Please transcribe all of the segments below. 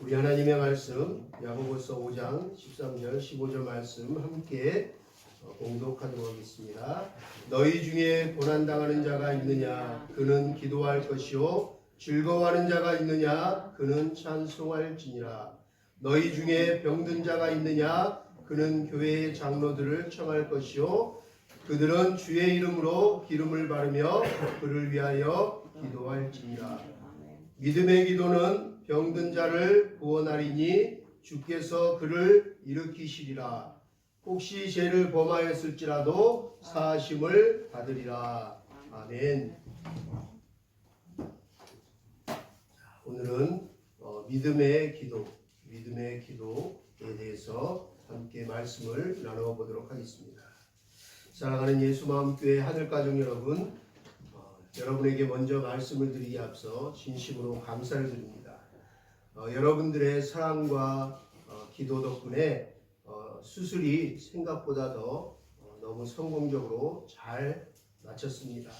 우리 하나님의 말씀 야고보서 5장 13절 15절 말씀 함께 공독하도록 하겠습니다. 너희 중에 고난당하는 자가 있느냐 그는 기도할 것이요 즐거워하는 자가 있느냐 그는 찬송할지니라. 너희 중에 병든 자가 있느냐 그는 교회의 장로들을 청할 것이요 그들은 주의 이름으로 기름을 바르며 그를 위하여 기도할지니라. 믿음의 기도는 병든 자를 구원하리니 주께서 그를 일으키시리라. 혹시 죄를 범하였을지라도 사하심을 받으리라. 아멘. 오늘은 믿음의 기도에 대해서 함께 말씀을 나눠보도록 하겠습니다. 사랑하는 예수마음교회 하늘가족 여러분, 여러분에게 먼저 말씀을 드리기 앞서 진심으로 감사를 드립니다. 여러분들의 사랑과 기도 덕분에 수술이 생각보다 더 너무 성공적으로 잘 마쳤습니다.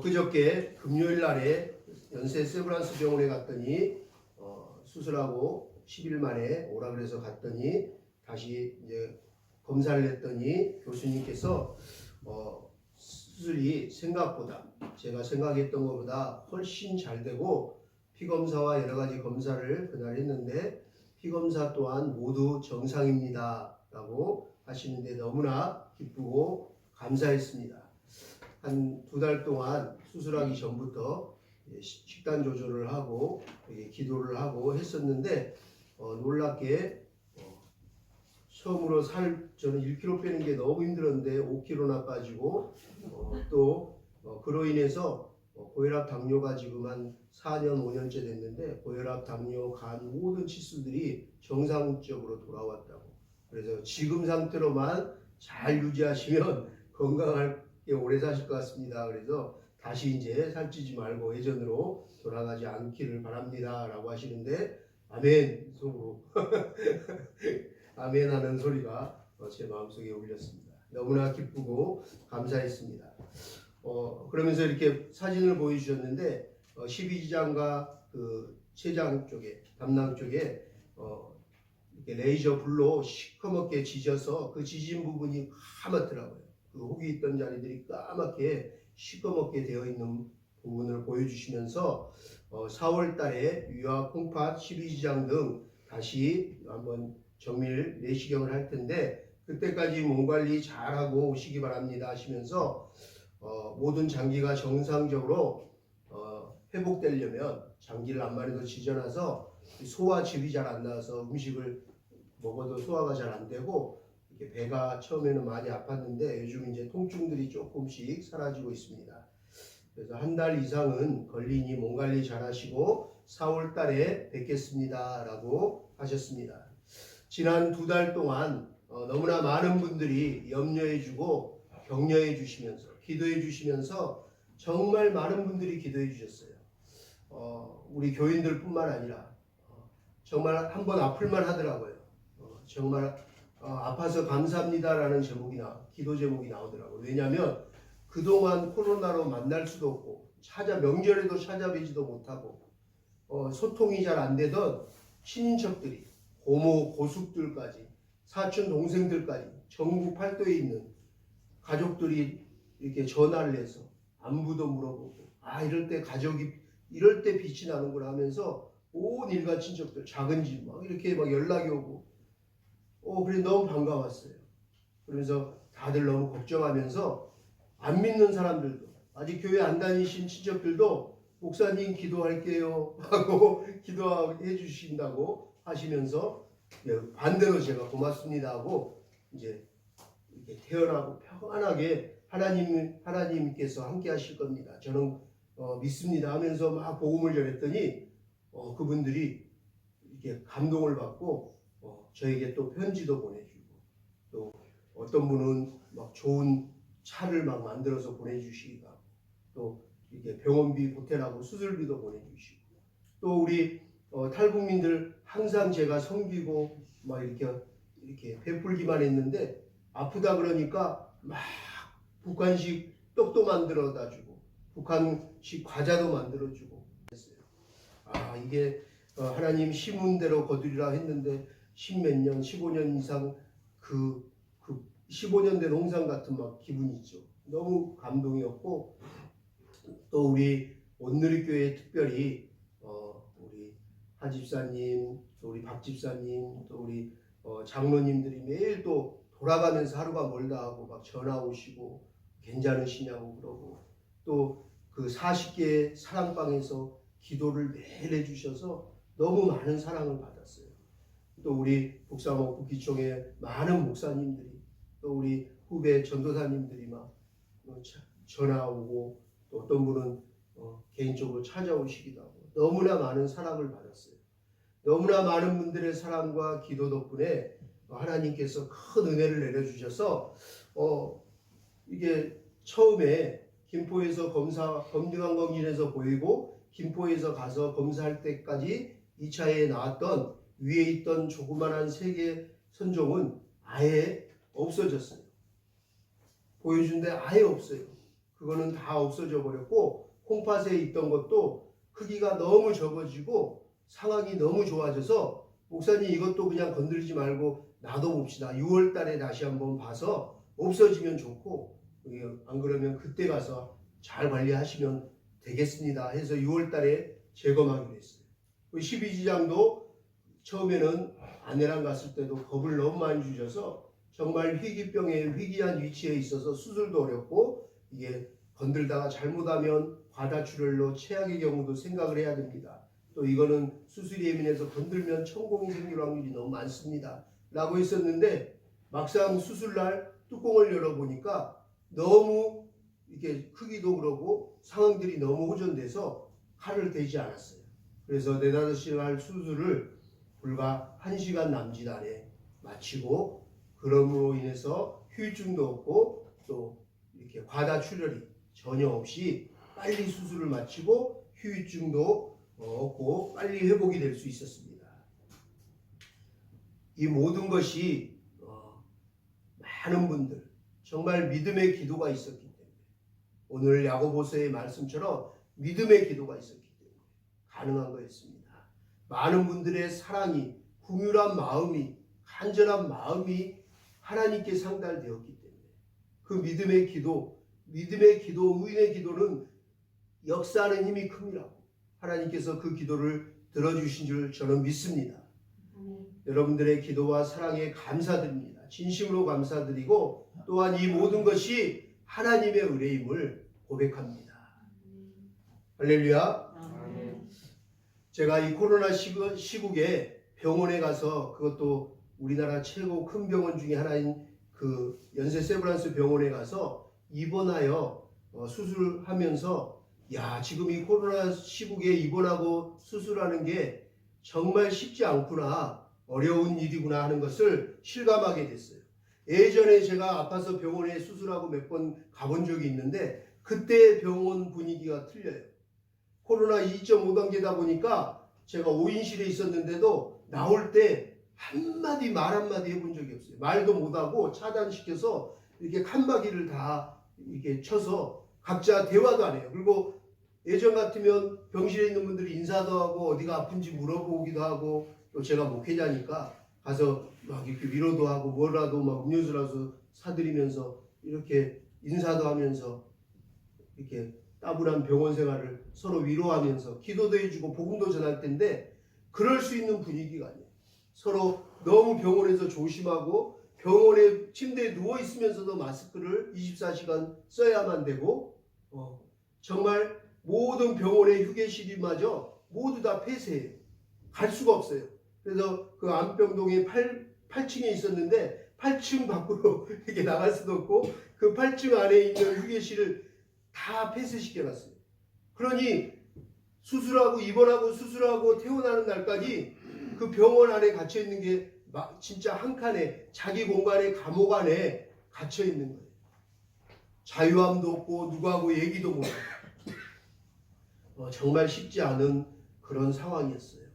그저께 금요일 날에 연세 세브란스 병원에 갔더니 수술하고 10일 만에 오라 그래서 갔더니 다시 이제 검사를 했더니 교수님께서 수술이 생각보다 제가 생각했던 것보다 훨씬 잘 되고 피검사와 여러 가지 검사를 그날 했는데 피검사 또한 모두 정상입니다 라고 하시는데 너무나 기쁘고 감사했습니다. 한 2달 동안 수술하기 전부터 식단 조절을 하고 기도를 하고 했었는데 놀랍게 처음으로 저는 1kg 빼는 게 너무 힘들었는데 5kg나 빠지고 또 그로 인해서 고혈압 당뇨가 지금 한 4년 5년째 됐는데 고혈압 당뇨 간 모든 치수들이 정상적으로 돌아왔다고. 그래서 지금 상태로만 잘 유지하시면 건강하게 오래 사실 것 같습니다. 그래서 다시 이제 살찌지 말고 예전으로 돌아가지 않기를 바랍니다 라고 하시는데 아멘 속으로 아멘 하는 소리가 제 마음속에 울렸습니다. 너무나 기쁘고 감사했습니다. 그러면서 이렇게 사진을 보여주셨는데 12지장과 그 췌장 쪽에 담낭 쪽에 이렇게 레이저 불로 시커멓게 지져서 그 지진 부분이 까맣더라고요. 그 혹이 있던 자리들이 까맣게 시커멓게 되어 있는 부분을 보여주시면서 4월 달에 위와 콩팥 12지장 등 다시 한번 정밀 내시경을 할 텐데 그때까지 몸 관리 잘하고 오시기 바랍니다 하시면서 모든 장기가 정상적으로 회복되려면 장기를 안마리도 지져놔서 소화 질이 잘 안 나와서 음식을 먹어도 소화가 잘 안 되고 이렇게 배가 처음에는 많이 아팠는데 요즘 이제 통증들이 조금씩 사라지고 있습니다. 그래서 한 달 이상은 걸리니 몸 관리 잘 하시고 4월 달에 뵙겠습니다 라고 하셨습니다. 지난 2달 동안 너무나 많은 분들이 염려해주고 격려해주시면서 기도해주시면서 정말 많은 분들이 기도해주셨어요. 우리 교인들 뿐만 아니라 정말 한번 아플만 하더라고요. 정말 아파서 감사합니다라는 기도 제목이 나오더라고요. 왜냐하면 그동안 코로나로 만날 수도 없고 명절에도 찾아뵈지도 못하고 소통이 잘 안 되던 친인척들이 고모 고숙들까지 사촌 동생들까지 전국 팔도에 있는 가족들이 이렇게 전화를 해서 안부도 물어보고 이럴 때 빛이 나는구나 하면서 온 일가 친척들 작은 집 막 이렇게 막 연락이 오고 그래 너무 반가웠어요. 그러면서 다들 너무 걱정하면서 안 믿는 사람들도 아직 교회 안 다니신 친척들도 목사님 기도할게요 하고 기도해 주신다고 하시면서 반대로 제가 고맙습니다 하고 이제 이렇게 태어나고 평안하게 하나님께서 함께 하실 겁니다. 저는 믿습니다 하면서 막 복음을 전했더니 그분들이 이렇게 감동을 받고 저에게 또 편지도 보내주고 또 어떤 분은 막 좋은 차를 막 만들어서 보내주시기도 하고 또 이렇게 병원비 보태라고 수술비도 보내주시고 또 우리 탈북민들 항상 제가 섬기고 막 이렇게 베풀기만 했는데 아프다 그러니까 막 북한식 떡도 만들어다 주고 북한식 과자도 만들어 주고 했어요. 이게 하나님 심은 대로 거두리라 했는데 10몇 년, 15년 이상 그 15년 된 홍상 같은 막 기분이 있죠. 너무 감동이었고, 또 우리 온누리교회 특별히 우리 하 집사님, 또 우리 박 집사님, 또 우리 장로님들이 매일 또 돌아가면서 하루가 멀다 하고 막 전화 오시고 괜찮으시냐고 그러고, 또 그 40개의 사랑방에서 기도를 매일 해주셔서 너무 많은 사랑을 받았어요. 또 우리 북사목구 기총의 많은 목사님들이, 또 우리 후배 전도사님들이 막 전화 오고, 또 어떤 분은 개인적으로 찾아오시기도 하고 너무나 많은 사랑을 받았어요. 너무나 많은 분들의 사랑과 기도 덕분에 하나님께서 큰 은혜를 내려주셔서 이게 처음에 김포에서 검증항공진에서 보이고 김포에서 가서 검사할 때까지 2차에 나왔던 위에 있던 조그만한 3개 선종은 아예 없어졌어요. 보여준데 아예 없어요. 그거는 다 없어져 버렸고, 콩팥에 있던 것도 크기가 너무 적어지고 상황이 너무 좋아져서 목사님 이것도 그냥 건드리지 말고 놔둬봅시다. 6월 달에 다시 한번 봐서 없어지면 좋고, 안 그러면 그때 가서 잘 관리하시면 되겠습니다 해서 6월 달에 재검하기로 했어요. 12지장도 처음에는 아내랑 갔을 때도 겁을 너무 많이 주셔서 정말 희귀병의 희귀한 위치에 있어서 수술도 어렵고, 이게 건들다가 잘못하면 과다출혈로 최악의 경우도 생각을 해야 됩니다. 또 이거는 수술이 예민해서 건들면 천공이 생길 확률이 너무 많습니다 라고 했었는데, 막상 수술날 뚜껑을 열어보니까 너무 이게 크기도 그러고 상황들이 너무 호전돼서 칼을 대지 않았어요. 그래서 4-5시간 수술을 불과 1시간 남짓 안에 마치고, 그럼으로 인해서 후유증도 없고 또 이렇게 과다출혈이 전혀 없이 빨리 수술을 마치고 후유증도 없고 빨리 회복이 될 수 있었습니다. 이 모든 것이 많은 분들 정말 믿음의 기도가 있었기 때문에, 오늘 야고보서의 말씀처럼 믿음의 기도가 있었기 때문에 가능한 거였습니다. 많은 분들의 사랑이, 긍휼한 마음이, 간절한 마음이 하나님께 상달되었기 때문에 그 믿음의 기도, 의인의 기도는 역사하는 힘이 큽니다. 하나님께서 그 기도를 들어주신 줄 저는 믿습니다. 여러분들의 기도와 사랑에 감사드립니다. 진심으로 감사드리고, 또한 이 모든 것이 하나님의 은혜임을 고백합니다. 할렐루야. 제가 이 코로나 시국에 병원에 가서, 그것도 우리나라 최고 큰 병원 중에 하나인 그 연세 세브란스 병원에 가서 입원하여 수술하면서, 야, 지금 이 코로나 시국에 입원하고 수술하는 게 정말 쉽지 않구나, 어려운 일이구나 하는 것을 실감하게 됐어요. 예전에 제가 아파서 병원에 수술하고 몇 번 가본 적이 있는데 그때 병원 분위기가 틀려요. 코로나 2.5단계다 보니까 제가 5인실에 있었는데도 나올 때 한마디 말 한마디 해본 적이 없어요. 말도 못하고 차단시켜서 이렇게 칸막이를 다 이렇게 쳐서 각자 대화도 안 해요. 그리고 예전 같으면 병실에 있는 분들이 인사도 하고 어디가 아픈지 물어보기도 하고, 또 제가 목회자니까 가서 막 이렇게 위로도 하고 뭐라도 막 음료수라도 사드리면서 이렇게 인사도 하면서 이렇게 따분한 병원 생활을 서로 위로하면서 기도도 해주고 복음도 전할 텐데, 그럴 수 있는 분위기가 아니에요. 서로 너무 병원에서 조심하고 병원에 침대에 누워 있으면서도 마스크를 24시간 써야만 되고, 정말 모든 병원의 휴게실이마저 모두 다 폐쇄해요. 갈 수가 없어요. 그래서 그 안병동에 8층에 있었는데 8층 밖으로 이렇게 나갈 수도 없고, 그 8층 안에 있는 휴게실을 다 폐쇄시켜놨어요. 그러니 수술하고 입원하고 수술하고 퇴원하는 날까지 그 병원 안에 gat혀 있는 게 진짜 한 칸에, 자기 공간에, 감옥 안에 갇혀 있는 거예요. 자유함도 없고 누구하고 얘기도 못하고 정말 쉽지 않은 그런 상황이었어요.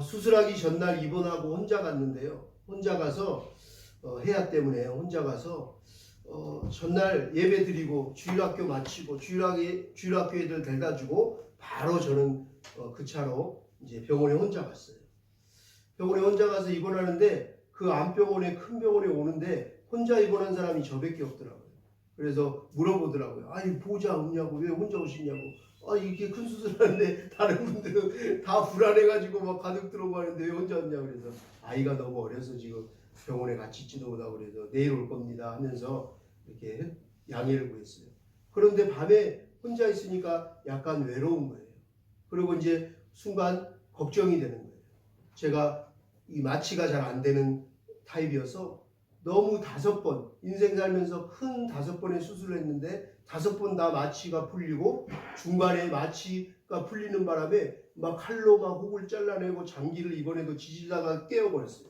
수술하기 전날 입원하고 혼자 갔는데요. 혼자 가서 해야 때문에 혼자 가서 전날 예배 드리고 주일학교 마치고 주일학교 애들 데려다 주고 바로 저는 그 차로 이제 병원에 혼자 갔어요. 병원에 혼자 가서 입원하는데 그 암병원에 큰 병원에 오는데 혼자 입원한 사람이 저밖에 없더라고요. 그래서 물어보더라고요. 아니 보호자 없냐고, 왜 혼자 오시냐고. 아 이렇게 큰 수술하는데 다른 분들은 다 불안해가지고 막 가득 들어오고 하는데 왜 혼자 왔냐고. 그래서 아이가 너무 어려서 지금 병원에 같이 있지도 못하고 그래서 내일 올 겁니다 하면서 이렇게 양해를 구했어요. 그런데 밤에 혼자 있으니까 약간 외로운 거예요. 그리고 이제 순간 걱정이 되는 거예요. 제가 이 마취가 잘 안 되는 타입이어서 너무 5번, 인생 살면서 큰 5번의 수술을 했는데 5번 다 마취가 풀리고 중간에 마취가 풀리는 바람에 막 칼로 막 혹을 잘라내고 장기를 이번에도 지지다가 깨어버렸어요.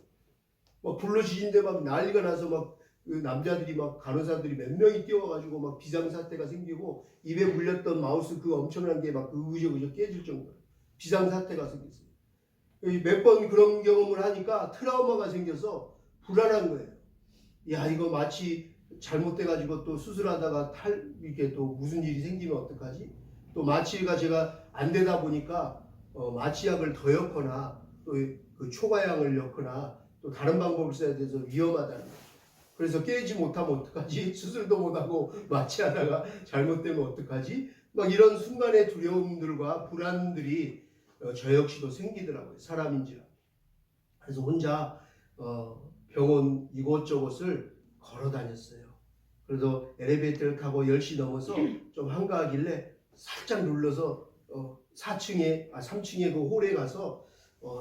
막 불로 지진데 막 난리가 나서 막 그 남자들이 막 간호사들이 몇 명이 뛰어가지고 막 비상사태가 생기고 입에 물렸던 마우스 그 엄청난 게 막 의적의적 깨질 정도로 비상사태가 생겼어요. 몇 번 그런 경험을 하니까 트라우마가 생겨서 불안한 거예요. 야 이거 마취 잘못돼가지고 또 수술하다가 이렇게 또 무슨 일이 생기면 어떡하지? 또 마취가 제가 안 되다 보니까 마취약을 더 넣거나 또 그 초과양을 넣거나 또 다른 방법을 써야 돼서 위험하다는 거죠. 그래서 깨지 못하면 어떡하지? 수술도 못하고 마취하다가 잘못되면 어떡하지? 막 이런 순간의 두려움들과 불안들이 저 역시도 생기더라고요. 사람인지라. 그래서 혼자 병원 이곳저곳을 걸어 다녔어요. 그래서 엘리베이터를 타고 10시 넘어서 좀 한가하길래 살짝 눌러서 3층에 그 홀에 가서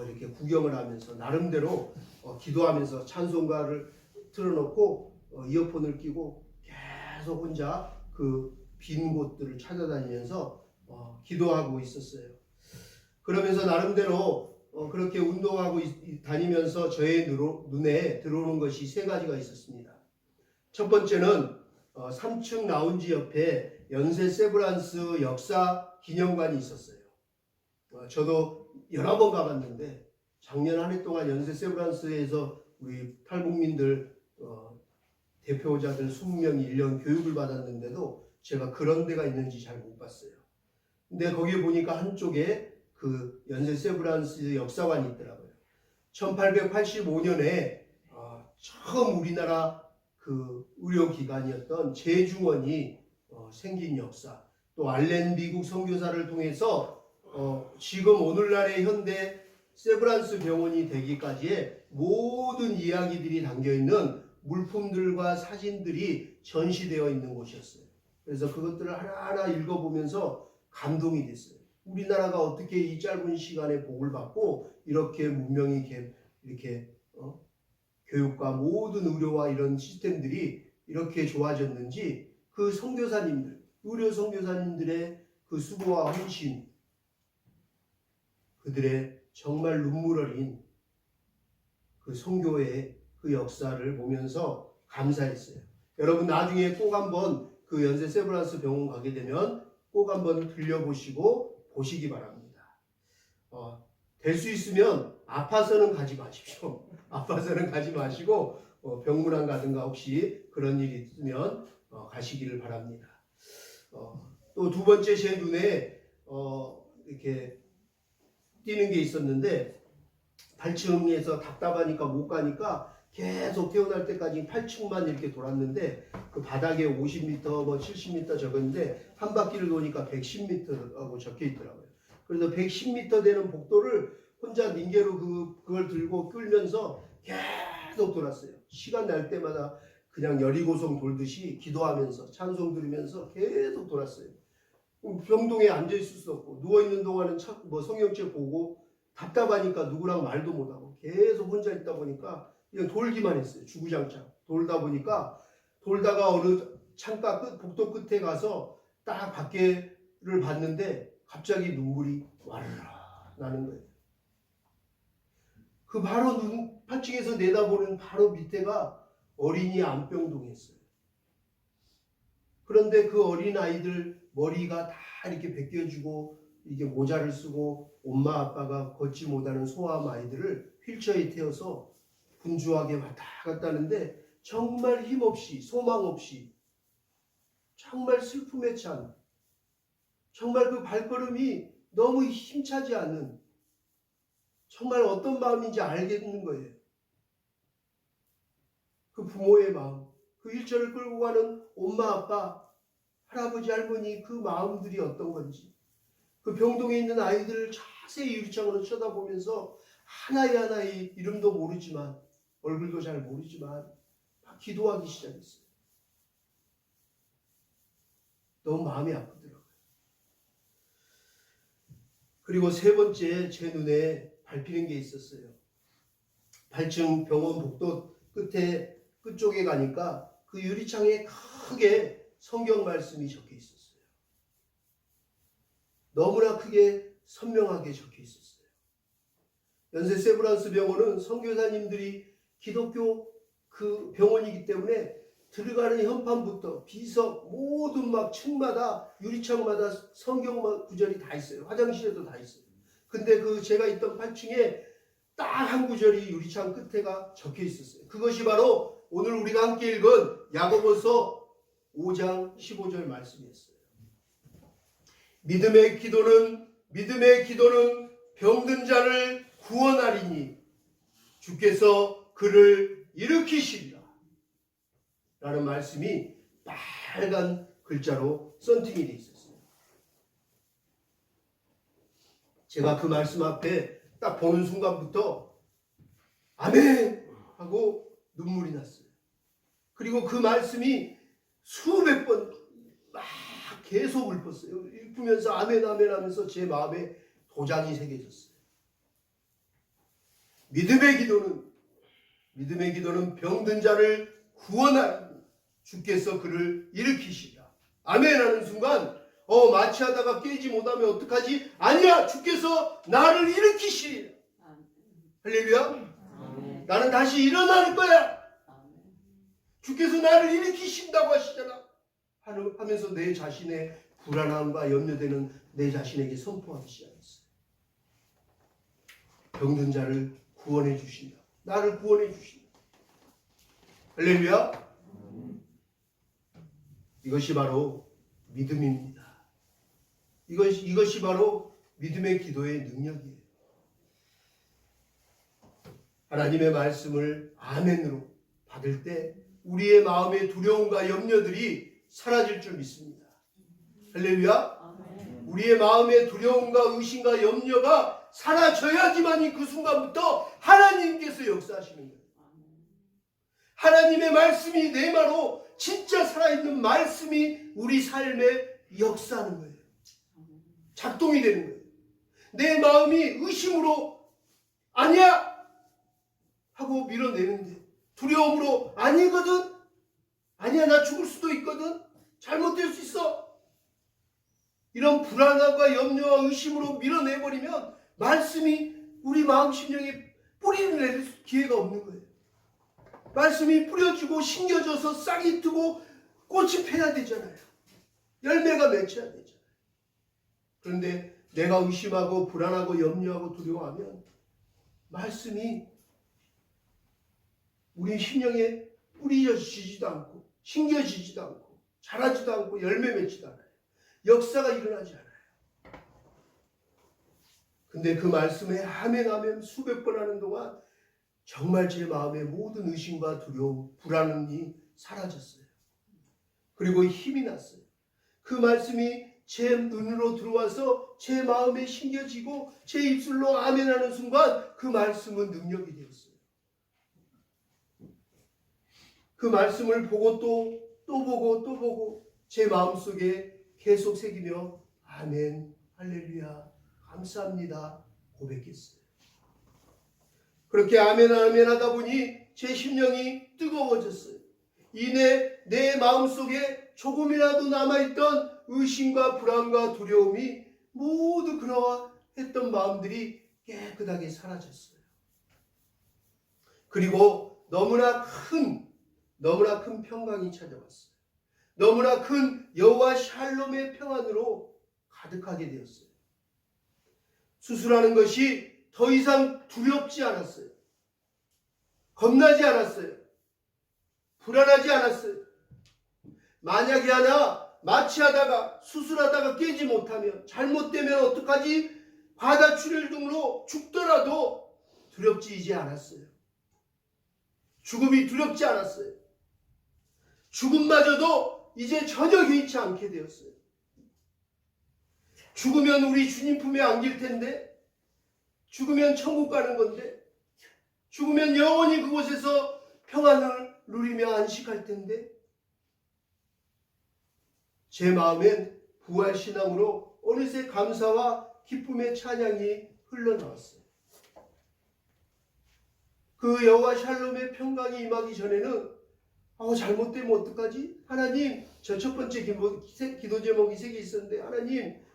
이렇게 구경을 하면서 나름대로 기도하면서 찬송가를 틀어놓고 이어폰을 끼고 계속 혼자 그 빈 곳들을 찾아다니면서 기도하고 있었어요. 그러면서 나름대로 그렇게 운동하고 다니면서 저의 눈에 들어오는 것이 3가지가 있었습니다. 첫 번째는 3층 라운지 옆에 연세 세브란스 역사 기념관이 있었어요. 저도 여러 번 가봤는데 작년 한 해 동안 연세 세브란스에서 우리 탈북민들 대표자들 20명이 1년 교육을 받았는데도 제가 그런 데가 있는지 잘 못 봤어요. 근데 거기에 보니까 한쪽에 그 연세 세브란스 역사관이 있더라고요. 1885년에 처음 우리나라 그 의료기관이었던 제중원이 생긴 역사, 또 알렌 미국 선교사를 통해서 지금 오늘날의 현대 세브란스 병원이 되기까지의 모든 이야기들이 담겨있는 물품들과 사진들이 전시되어 있는 곳이었어요. 그래서 그것들을 하나하나 읽어보면서 감동이 됐어요. 우리나라가 어떻게 이 짧은 시간에 복을 받고 이렇게 문명이 이렇게 교육과 모든 의료와 이런 시스템들이 이렇게 좋아졌는지 그 선교사님들, 의료 선교사님들의 그 수고와 헌신, 그들의 정말 눈물 어린 그 선교의 그 역사를 보면서 감사했어요. 여러분 나중에 꼭 한번 그 연세 세브란스 병원 가게 되면 꼭 한번 들려보시고 보시기 바랍니다. 될 수 있으면 아파서는 가지 마십시오. 아파서는 가지 마시고 병문안 가든가 혹시 그런 일이 있으면 가시기를 바랍니다. 또 2번째 제 눈에 이렇게 띄는 게 있었는데 8층에서 답답하니까 못 가니까 계속 태어날 때까지 8층만 이렇게 돌았는데 그 바닥에 50m, 뭐 70m 적었는데 한 바퀴를 도니까 110m라고 적혀 있더라고요. 그래서 110m 되는 복도를 혼자 닌게로 그걸 들고 끌면서 계속 돌았어요. 시간 날 때마다 그냥 여리고성 돌듯이 기도하면서 찬송 들으면서 계속 돌았어요. 병동에 앉아 있을 수 없고 누워 있는 동안은 뭐 성경책 보고 답답하니까 누구랑 말도 못하고 계속 혼자 있다 보니까 그냥 돌기만 했어요. 주구장창 돌다 보니까 돌다가 어느 창가 끝 복도 끝에 가서 딱 밖에를 봤는데 갑자기 눈물이 와르르 나는 거예요. 그 바로 8층에서 내다보는 바로 밑에가 어린이 안병동이었어요. 그런데 그 어린 아이들 머리가 다 이렇게 벗겨지고 이게 모자를 쓰고 엄마 아빠가 걷지 못하는 소아암 아이들을 휠체어에 태워서 분주하게 왔다 갔다 하는데 정말 힘없이 소망 없이 정말 슬픔에 찬 정말 그 발걸음이 너무 힘차지 않는, 정말 어떤 마음인지 알겠는 거예요. 그 부모의 마음, 그 일절을 끌고 가는 엄마, 아빠, 할아버지, 할머니 그 마음들이 어떤 건지, 그 병동에 있는 아이들을 자세히 유리창으로 쳐다보면서 하나의 이름도 모르지만, 얼굴도 잘 모르지만 막 기도하기 시작했어요. 너무 마음이 아프더라고요. 그리고 세 번째, 제 눈에 밟히는 게 있었어요. 8층 병원 복도 끝쪽에 가니까 그 유리창에 크게 성경 말씀이 적혀 있었어요. 너무나 크게 선명하게 적혀 있었어요. 연세 세브란스 병원은 선교사님들이 기독교 그 병원이기 때문에 들어가는 현판부터 비석 모든 막 층마다 유리창마다 성경 구절이 다 있어요. 화장실에도 다 있어요. 근데 그 제가 있던 8층에 딱 한 구절이 유리창 끝에가 적혀 있었어요. 그것이 바로 오늘 우리가 함께 읽은 야고보서 5장 15절 말씀이었어요. 믿음의 기도는 병든 자를 구원하리니 주께서 그를 일으키시리라 라는 말씀이 빨간 글자로 썬팅이 되어 있었어요. 제가 그 말씀 앞에 딱 보는 순간부터 아멘 하고 눈물이 났어요. 그리고 그 말씀이 수백 번 막 계속 읊었어요. 읽으면서 아멘 아멘 하면서 제 마음에 도장이 새겨졌어요. 믿음의 기도는 병든 자를 구원하리니 주께서 그를 일으키시리라. 아멘 하는 순간 마취하다가 깨지 못하면 어떡하지? 아니야, 주께서 나를 일으키시리라. 할렐루야. 나는 다시 일어날 거야. 주께서 나를 일으키신다고 하시잖아. 하면서 내 자신의 불안함과 염려되는 내 자신에게 선포하기 시작했어요. 병든 자를 구원해 주신다. 나를 구원해 주신다. 할렐루야. 이것이 바로 믿음입니다. 이것이 바로 믿음의 기도의 능력이에요. 하나님의 말씀을 아멘으로 받을 때 우리의 마음의 두려움과 염려들이 사라질 줄 믿습니다. 할렐루야. 우리의 마음의 두려움과 의심과 염려가 사라져야지만이 그 순간부터 하나님께서 역사하시는 거예요. 하나님의 말씀이 내 마로 진짜 살아있는 말씀이 우리 삶에 역사하는 거예요. 작동이 되는 거예요. 내 마음이 의심으로 아니야 하고 밀어내는데 두려움으로 아니거든, 아니야 나 죽을 수도 있거든, 잘못될 수 있어, 이런 불안함과 염려와 의심으로 밀어내버리면 말씀이 우리 마음 심령에 뿌리를 내릴 기회가 없는 거예요. 말씀이 뿌려지고 심겨져서 싹이 트고 꽃이 펴야 되잖아요. 열매가 맺혀야 되잖아요. 그런데 내가 의심하고 불안하고 염려하고 두려워하면 말씀이 우리 심령에 뿌려지지도 않고 심겨지지도 않고 자라지도 않고 열매 맺지도 않아요. 역사가 일어나지 않아요. 근데 그 말씀에 아멘 아멘 수백 번 하는 동안 정말 제 마음의 모든 의심과 두려움, 불안함이 사라졌어요. 그리고 힘이 났어요. 그 말씀이 제 눈으로 들어와서 제 마음에 심겨지고 제 입술로 아멘 하는 순간 그 말씀은 능력이 되었어요. 그 말씀을 보고 또 보고 제 마음속에 계속 새기며 아멘, 할렐루야, 감사합니다 고백했어요. 그렇게 아멘 아멘 하다 보니 제 심령이 뜨거워졌어요. 이내 내 마음속에 조금이라도 남아있던 의심과 불안과 두려움이 모두 그러했던 마음들이 깨끗하게 사라졌어요. 그리고 너무나 큰 평강이 찾아왔어요. 너무나 큰 여호와 샬롬의 평안으로 가득하게 되었어요. 수술하는 것이 더 이상 두렵지 않았어요. 겁나지 않았어요. 불안하지 않았어요. 만약에 하나 마취하다가 수술하다가 깨지 못하면 잘못되면 어떡하지? 과다출혈 등으로 죽더라도 두렵지이지 않았어요. 죽음이 두렵지 않았어요. 죽음마저도 이제 전혀 개의치 않게 되었어요. 죽으면 우리 주님 품에 안길 텐데, 죽으면 천국 가는 건데, 죽으면 영원히 그곳에서 평안을 누리며 안식할 텐데, 제 마음엔 부활신앙으로 어느새 감사와 기쁨의 찬양이 흘러나왔어요. 그 여호와 샬롬의 평강이 임하기 전에는 잘못되면 어떡하지? 하나님, 저 첫 번째 기도 제목이 3개 있었는데, 하나님,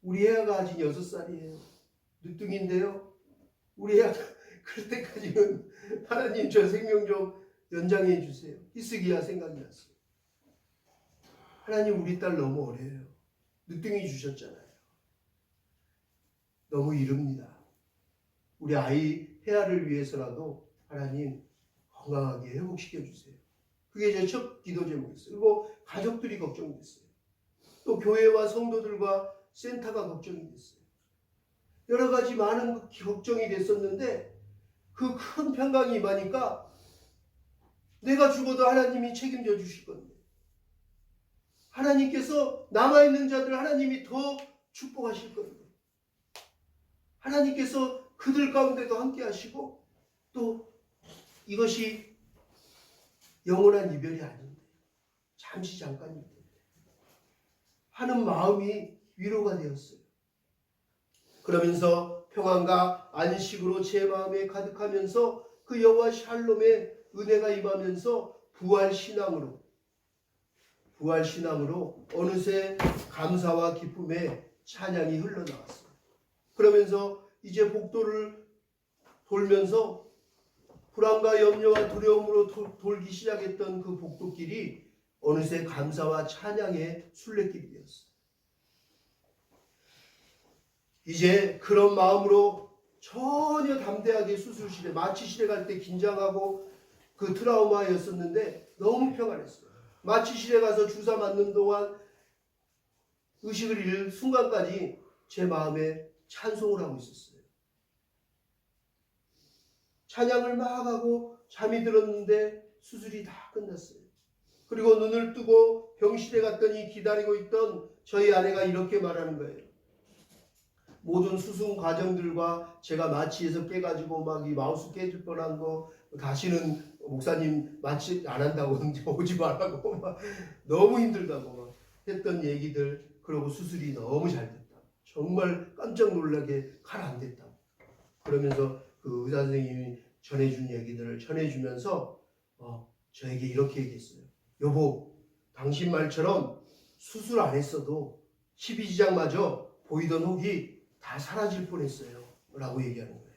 우리 애가 아직 6살이에요. 늦둥인데요. 우리 애가 그럴 때까지는 하나님 저 생명 좀 연장해 주세요. 히스기야 생각이 났어요. 하나님, 우리 딸 너무 어려요. 늦둥이 주셨잖아요. 너무 이릅니다. 우리 아이 혜아를 위해서라도 하나님 건강하게 회복시켜 주세요. 그게 제 첫 기도 제목이었어요. 그리고 가족들이 걱정이 됐어요. 또 교회와 성도들과 센터가 걱정이 됐어요. 여러 가지 많은 걱정이 됐었는데 그 큰 평강이 임하니까 내가 죽어도 하나님이 책임져 주실 건데, 하나님께서 남아있는 자들 하나님이 더 축복하실 건데, 하나님께서 그들 가운데도 함께 하시고, 또 이것이 영원한 이별이 아닌데 잠시 잠깐일 텐데 하는 마음이 위로가 되었어요. 그러면서 평안과 안식으로 제 마음에 가득하면서 그 여호와 샬롬의 은혜가 임하면서 부활신앙으로 어느새 감사와 기쁨의 찬양이 흘러나왔어요. 그러면서 이제 복도를 돌면서 불안과 염려와 두려움으로 돌기 시작했던 그 복도길이 어느새 감사와 찬양의 순례길이 되었어요. 이제 그런 마음으로 전혀 담대하게 수술실에, 마취실에 갈 때 긴장하고 그 트라우마였었는데 너무 평안했어요. 마취실에 가서 주사 맞는 동안 의식을 잃을 순간까지 제 마음에 찬송을 하고 있었어요. 찬양을 막 하고 잠이 들었는데 수술이 다 끝났어요. 그리고 눈을 뜨고 병실에 갔더니 기다리고 있던 저희 아내가 이렇게 말하는 거예요. 모든 수술 과정들과 제가 마취해서 깨가지고 막 이 마우스 깨질 뻔한 거, 다시는 목사님 마취 안 한다고 오지 말라고 막 너무 힘들다고 막 했던 얘기들, 그리고 수술이 너무 잘 됐다. 정말 깜짝 놀라게 칼 안 됐다. 그러면서 그 의사 선생님이 전해준 얘기들을 전해주면서 저에게 이렇게 얘기했어요. 여보, 당신 말처럼 수술 안 했어도 12지장마저 보이던 혹이 다 사라질 뻔했어요 라고 얘기하는 거예요.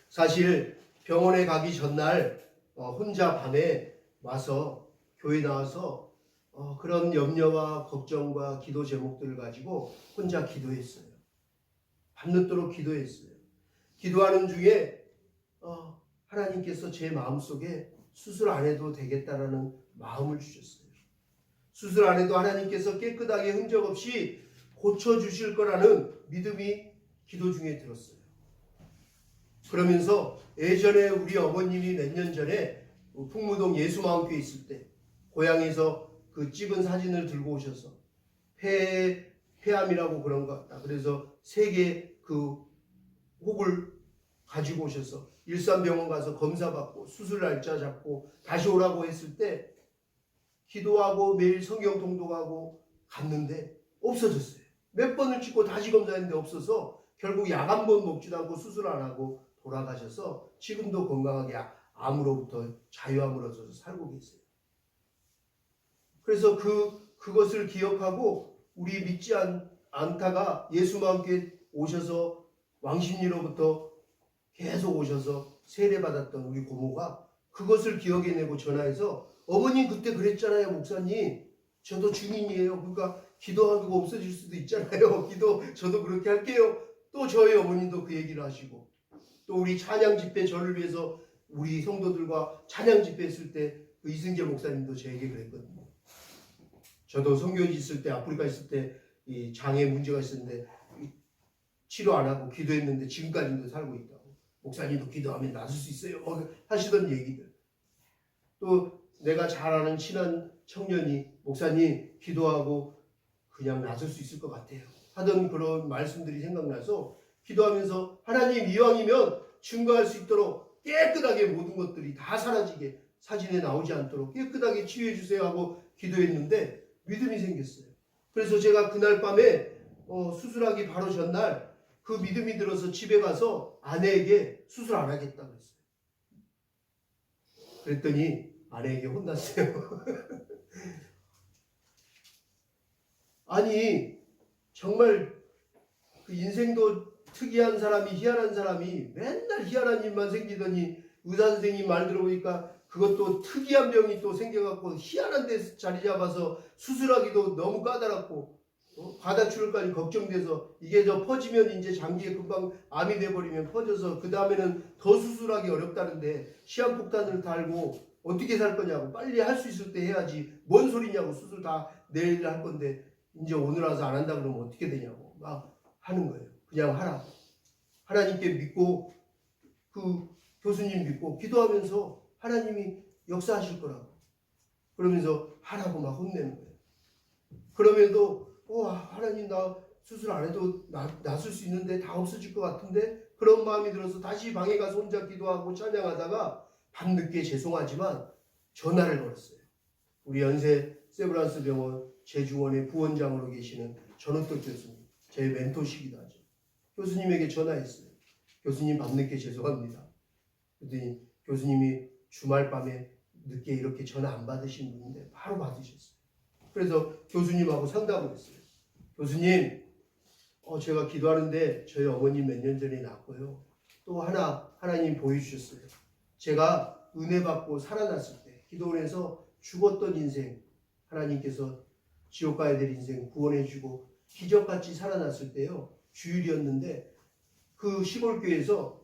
사실 병원에 가기 전날 혼자 밤에 와서 교회 나와서 그런 염려와 걱정과 기도 제목들을 가지고 혼자 기도했어요. 밤늦도록 기도했어요. 기도하는 중에 하나님께서 제 마음속에 수술 안 해도 되겠다라는 마음을 주셨어요. 수술 안 해도 하나님께서 깨끗하게 흔적 없이 고쳐주실 거라는 믿음이 기도 중에 들었어요. 그러면서 예전에 우리 어머님이 몇 년 전에 풍무동 예수마음교회 있을 때 고향에서 그 찍은 사진을 들고 오셔서 폐암이라고 그런 것 같다. 그래서 3개 그 혹을 가지고 오셔서 일산병원 가서 검사받고 수술 날짜 잡고 다시 오라고 했을 때 기도하고 매일 성경 통독하고 갔는데 없어졌어요. 몇 번을 찍고 다시 검사했는데 없어서 결국 약 한 번 먹지도 않고 수술 안 하고 돌아가셔서 지금도 건강하게 암으로부터 자유암으로서 살고 계세요. 그래서 그것을 기억하고 우리 믿지 않다가 예수와 함께 오셔서 왕십리로부터 계속 오셔서 세례받았던 우리 고모가 그것을 기억해내고 전화해서 어머님 그때 그랬잖아요 목사님, 저도 증인이에요. 그러니까 기도하고 없어질 수도 있잖아요. 저도 그렇게 할게요. 또 저희 어머님도 그 얘기를 하시고, 또 우리 찬양 집회 저를 위해서 우리 성도들과 찬양 집회 했을 때 그 이승재 목사님도 저에게 그랬거든요. 저도 선교지 있을 때, 아프리카 있을 때 이 장애 문제가 있었는데 치료 안 하고 기도했는데 지금까지도 살고 있다고. 목사님도 기도하면 나을 수 있어요. 하시던 얘기들. 또 내가 잘 아는 친한 청년이 목사님 기도하고 그냥 나설 수 있을 것 같아요. 하던 그런 말씀들이 생각나서 기도하면서 하나님 이왕이면 증거할 수 있도록 깨끗하게 모든 것들이 다 사라지게 사진에 나오지 않도록 깨끗하게 치유해 주세요 하고 기도했는데 믿음이 생겼어요. 그래서 제가 그날 밤에 수술하기 바로 전날 그 믿음이 들어서 집에 가서 아내에게 수술 안 하겠다고 했어요. 그랬더니 아내에게 혼났어요. 아니 정말 그 인생도 특이한 사람이 희한한 사람이 맨날 희한한 일만 생기더니 의사 선생님 말 들어보니까 그것도 특이한 병이 또 생겨갖고 희한한 데서 자리 잡아서 수술하기도 너무 까다롭고 과다출혈까지 걱정돼서 이게 저 퍼지면 이제 장기에 금방 암이 돼버리면 퍼져서 그 다음에는 더 수술하기 어렵다는데 시한폭탄을 달고 어떻게 살 거냐고 빨리 할 수 있을 때 해야지 뭔 소리냐고 수술 다 내일 할 건데 이제 오늘 와서 안 한다 그러면 어떻게 되냐고 막 하는 거예요. 그냥 하라. 하나님께 믿고 그 교수님 믿고 기도하면서 하나님이 역사하실 거라고 그러면서 하라고 막 혼내는 거예요. 그러면도 하나님 나 수술 안 해도 낫을 수 있는데 다 없어질 것 같은데 그런 마음이 들어서 다시 방에 가서 혼자 기도하고 찬양하다가 밤늦게 죄송하지만 전화를 걸었어요. 우리 연세 세브란스 병원 제주원의 부원장으로 계시는 전우덕 교수님, 제 멘토시기도 하죠. 교수님에게 전화했어요. 교수님 밤늦게 죄송합니다. 그랬더니 교수님이 주말 밤에 늦게 이렇게 전화 안 받으신 분인데 바로 받으셨어요. 그래서 교수님하고 상담을 했어요. 교수님, 제가 기도하는데 저희 어머님 몇 년 전에 낳았고요. 또 하나님 보여주셨어요. 제가 은혜 받고 살아났을 때 기도원에서 죽었던 인생 하나님께서 지옥 가야 될 인생 구원해주고 기적같이 살아났을 때요. 주일이었는데 그 시골교회에서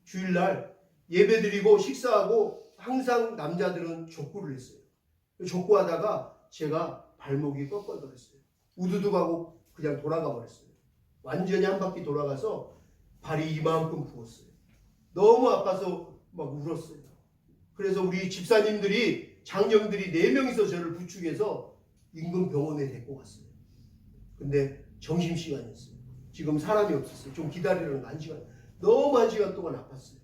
주일날 예배드리고 식사하고 항상 남자들은 족구를 했어요. 족구하다가 제가 발목이 꺾어버렸어요. 우두둑하고 그냥 돌아가 버렸어요. 완전히 한 바퀴 돌아가서 발이 이만큼 부었어요. 너무 아파서 막 울었어요. 그래서 우리 집사님들이 장령들이 4명이서 저를 부축해서 인근 병원에 데리고 갔어요. 근데 점심시간이었어요. 지금 사람이 없었어요. 좀 기다리려는 1시간. 너무 1시간 동안 아팠어요.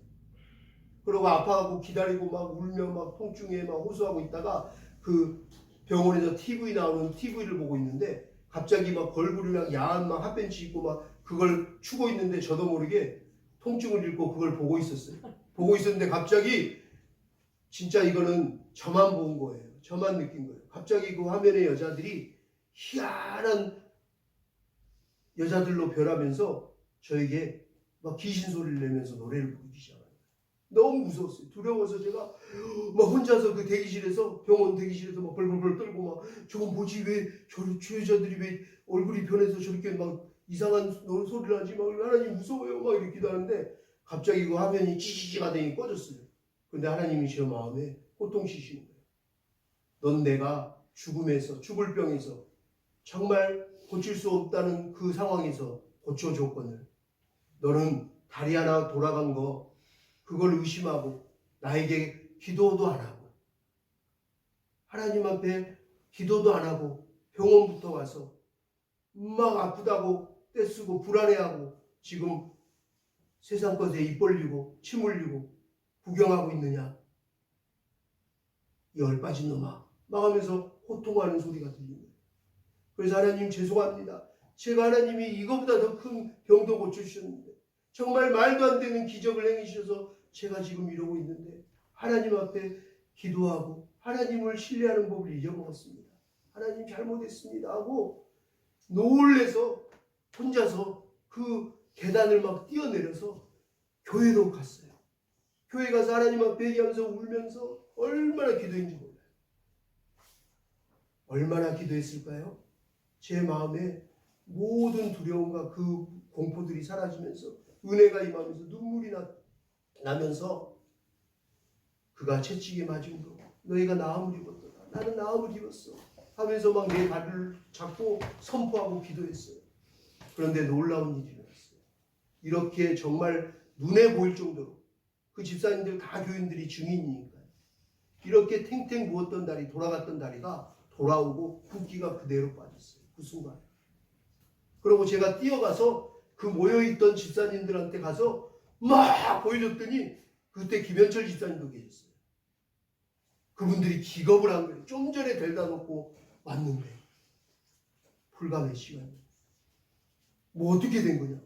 그러고 아파하고 기다리고 막 울며 막 통증에 막 호소하고 있다가 그 병원에서 TV 나오는 TV를 보고 있는데 갑자기 막 걸그룹이랑 야한 막 핫팬츠 입고 막 그걸 추고 있는데 저도 모르게 통증을 잃고 그걸 보고 있었어요. 보고 있었는데 갑자기 진짜 이거는 저만 본 거예요. 저만 느낀 거예요. 갑자기 그 화면에 여자들이 희한한 여자들로 변하면서 저에게 막 귀신 소리를 내면서 노래를 부르기 시작합니다. 너무 무서웠어요. 두려워서 제가 막 혼자서 그 대기실에서 병원 대기실에서 막 벌벌벌 떨고 막 저건 뭐지 왜 저 여자들이 왜 얼굴이 변해서 저렇게 막 이상한 소리를 하지 막 하나님 무서워요 막 이렇게 기도하는데 갑자기 그 화면이 찌지직하더니 꺼졌어요. 근데 하나님이 제 마음에 호통시키는 거예요. 넌 내가 죽음에서 죽을 병에서 정말 고칠 수 없다는 그 상황에서 고쳐줬거늘 너는 다리 하나 돌아간 거 그걸 의심하고 나에게 기도도 안 하고 하나님 앞에 기도도 안 하고 병원부터 와서 막 아프다고 떼쓰고 불안해하고 지금 세상 것에 입 벌리고 침 흘리고 구경하고 있느냐 이 얼빠진 놈아 막 하면서 호통하는 소리가 들리는 거예요. 그래서 하나님 죄송합니다. 제가 하나님이 이거보다 더 큰 병도 고쳐주셨는데 정말 말도 안 되는 기적을 행해주셔서 제가 지금 이러고 있는데 하나님 앞에 기도하고 하나님을 신뢰하는 법을 잊어먹었습니다. 하나님 잘못했습니다 하고 놀래서 혼자서 그 계단을 막 뛰어내려서 교회로 갔어요. 교회 가서 하나님 앞에 얘기하면서 울면서 얼마나 기도했는지 몰라요. 얼마나 기도했을까요? 제 마음에 모든 두려움과 그 공포들이 사라지면서 은혜가 임하면서 눈물이 나면서 그가 채찍에 맞은 거 너희가 나음을 입었도다. 나는 나음을 입었어. 하면서 막 내 발을 잡고 선포하고 기도했어요. 그런데 놀라운 일이 일어났어요. 이렇게 정말 눈에 보일 정도로 그 집사님들 다 교인들이 증인이니까 이렇게 탱탱 부었던 다리, 돌아갔던 다리가 돌아오고 붓기가 그대로 빠졌어요. 그 순간. 그리고 제가 뛰어가서 그 모여있던 집사님들한테 가서 막 보여줬더니 그때 김현철 집사님도 계셨어요. 그분들이 기겁을 한 거예요. 좀 전에 데려다 놓고 왔는데 불과 몇 시간. 뭐 어떻게 된 거냐.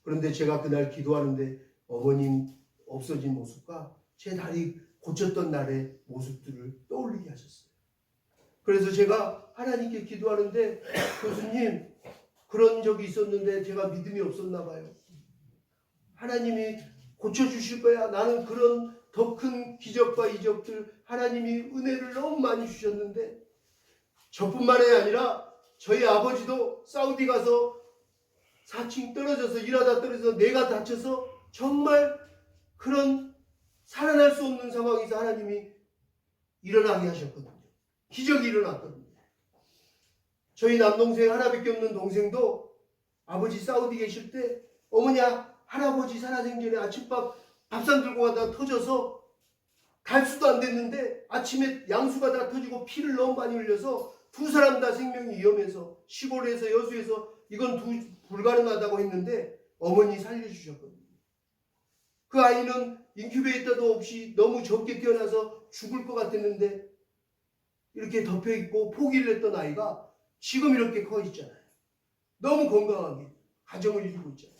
그런데 제가 그날 기도하는데 어머님 없어진 모습과 제 다리 고쳤던 날의 모습들을 떠올리게 하셨어요. 그래서 제가 하나님께 기도하는데 교수님 그런 적이 있었는데 제가 믿음이 없었나 봐요. 하나님이 고쳐주실 거야. 나는 그런 더 큰 기적과 이적들 하나님이 은혜를 너무 많이 주셨는데 저뿐만이 아니라 저희 아버지도 사우디 가서 4층 떨어져서 일하다 떨어져서 뇌가 다쳐서 정말 그런 살아날 수 없는 상황에서 하나님이 일어나게 하셨거든요. 기적이 일어났거든요. 저희 남동생 하나밖에 없는 동생도 아버지 사우디 계실 때 어머니 할아버지 살아생전에 아침밥 밥상 들고 가다가 터져서 갈수도 안 됐는데 아침에 양수가 다 터지고 피를 너무 많이 흘려서 두 사람 다 생명이 위험해서 시골에서 여수에서 이건 불가능하다고 했는데 어머니 살려주셨거든요. 그 아이는 인큐베이터도 없이 너무 적게 태어나서 죽을 것 같았는데 이렇게 덮여있고 포기를 했던 아이가 지금 이렇게 커 있잖아요. 너무 건강하게 가정을 이루고 있잖아요.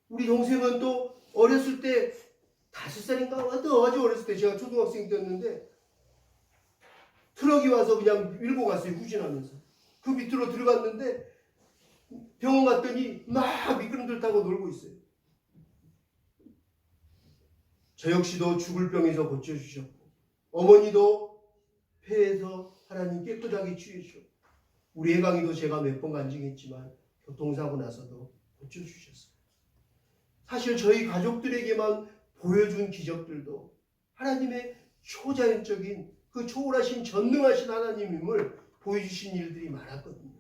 우리 동생은 또 어렸을 때 5살인가 아주 어렸을 때 제가 초등학생 때였는데 트럭이 와서 그냥 밀고 갔어요. 후진하면서. 그 밑으로 들어갔는데 병원 갔더니 막 미끄럼틀 타고 놀고 있어요. 저 역시도 죽을 병에서 고쳐주셨고 어머니도 폐에서 하나님 깨끗하게 치유해주셨고 우리 애강이도 제가 몇 번 간증했지만 교통사고 나서도 고쳐주셨어요. 사실 저희 가족들에게만 보여준 기적들도 하나님의 초자연적인 그 초월하신 전능하신 하나님임을 보여주신 일들이 많았거든요.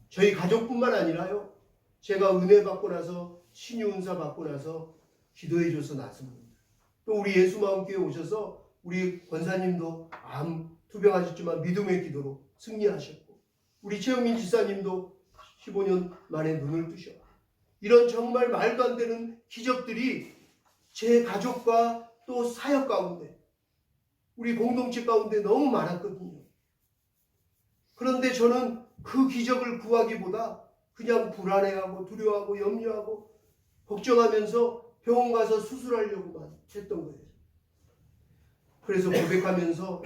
저희 가족뿐만 아니라요. 제가 은혜 받고 나서 신유은사 받고 나서 기도해줘서 나섭니다. 또 우리 예수마음교회 오셔서 우리 권사님도 암 투병하셨지만 믿음의 기도로 승리하셨고 우리 최영민 지사님도 15년 만에 눈을 뜨셨고 이런 정말 말도 안 되는 기적들이 제 가족과 또 사역 가운데 우리 공동체 가운데 너무 많았거든요. 그런데 저는 그 기적을 구하기보다 그냥 불안해하고 두려워하고 염려하고 걱정하면서 병원 가서 수술하려고만 했던 거예요. 그래서 고백하면서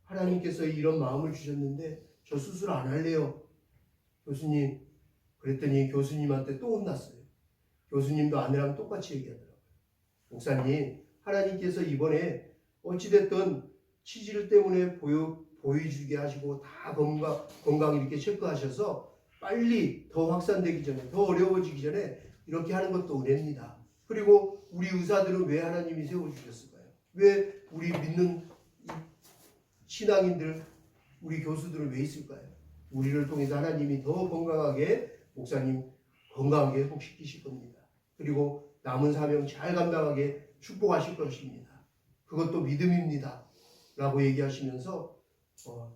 하나님께서 이런 마음을 주셨는데 저 수술 안 할래요. 교수님. 그랬더니 교수님한테 또 혼났어요. 교수님도 아내랑 똑같이 얘기하더라고요. 목사님, 하나님께서 이번에 어찌됐든 치질 때문에 보여주게 하시고 다 건강 이렇게 체크하셔서 빨리 더 확산되기 전에 더 어려워지기 전에 이렇게 하는 것도 은혜입니다. 그리고 우리 의사들은 왜 하나님이 세워주셨을까요? 왜 우리 믿는 신앙인들 우리 교수들은 왜 있을까요? 우리를 통해서 하나님이 더 건강하게 목사님 건강하게 회복시키실 겁니다. 그리고 남은 사명 잘 감당하게 축복하실 것입니다. 그것도 믿음입니다. 라고 얘기하시면서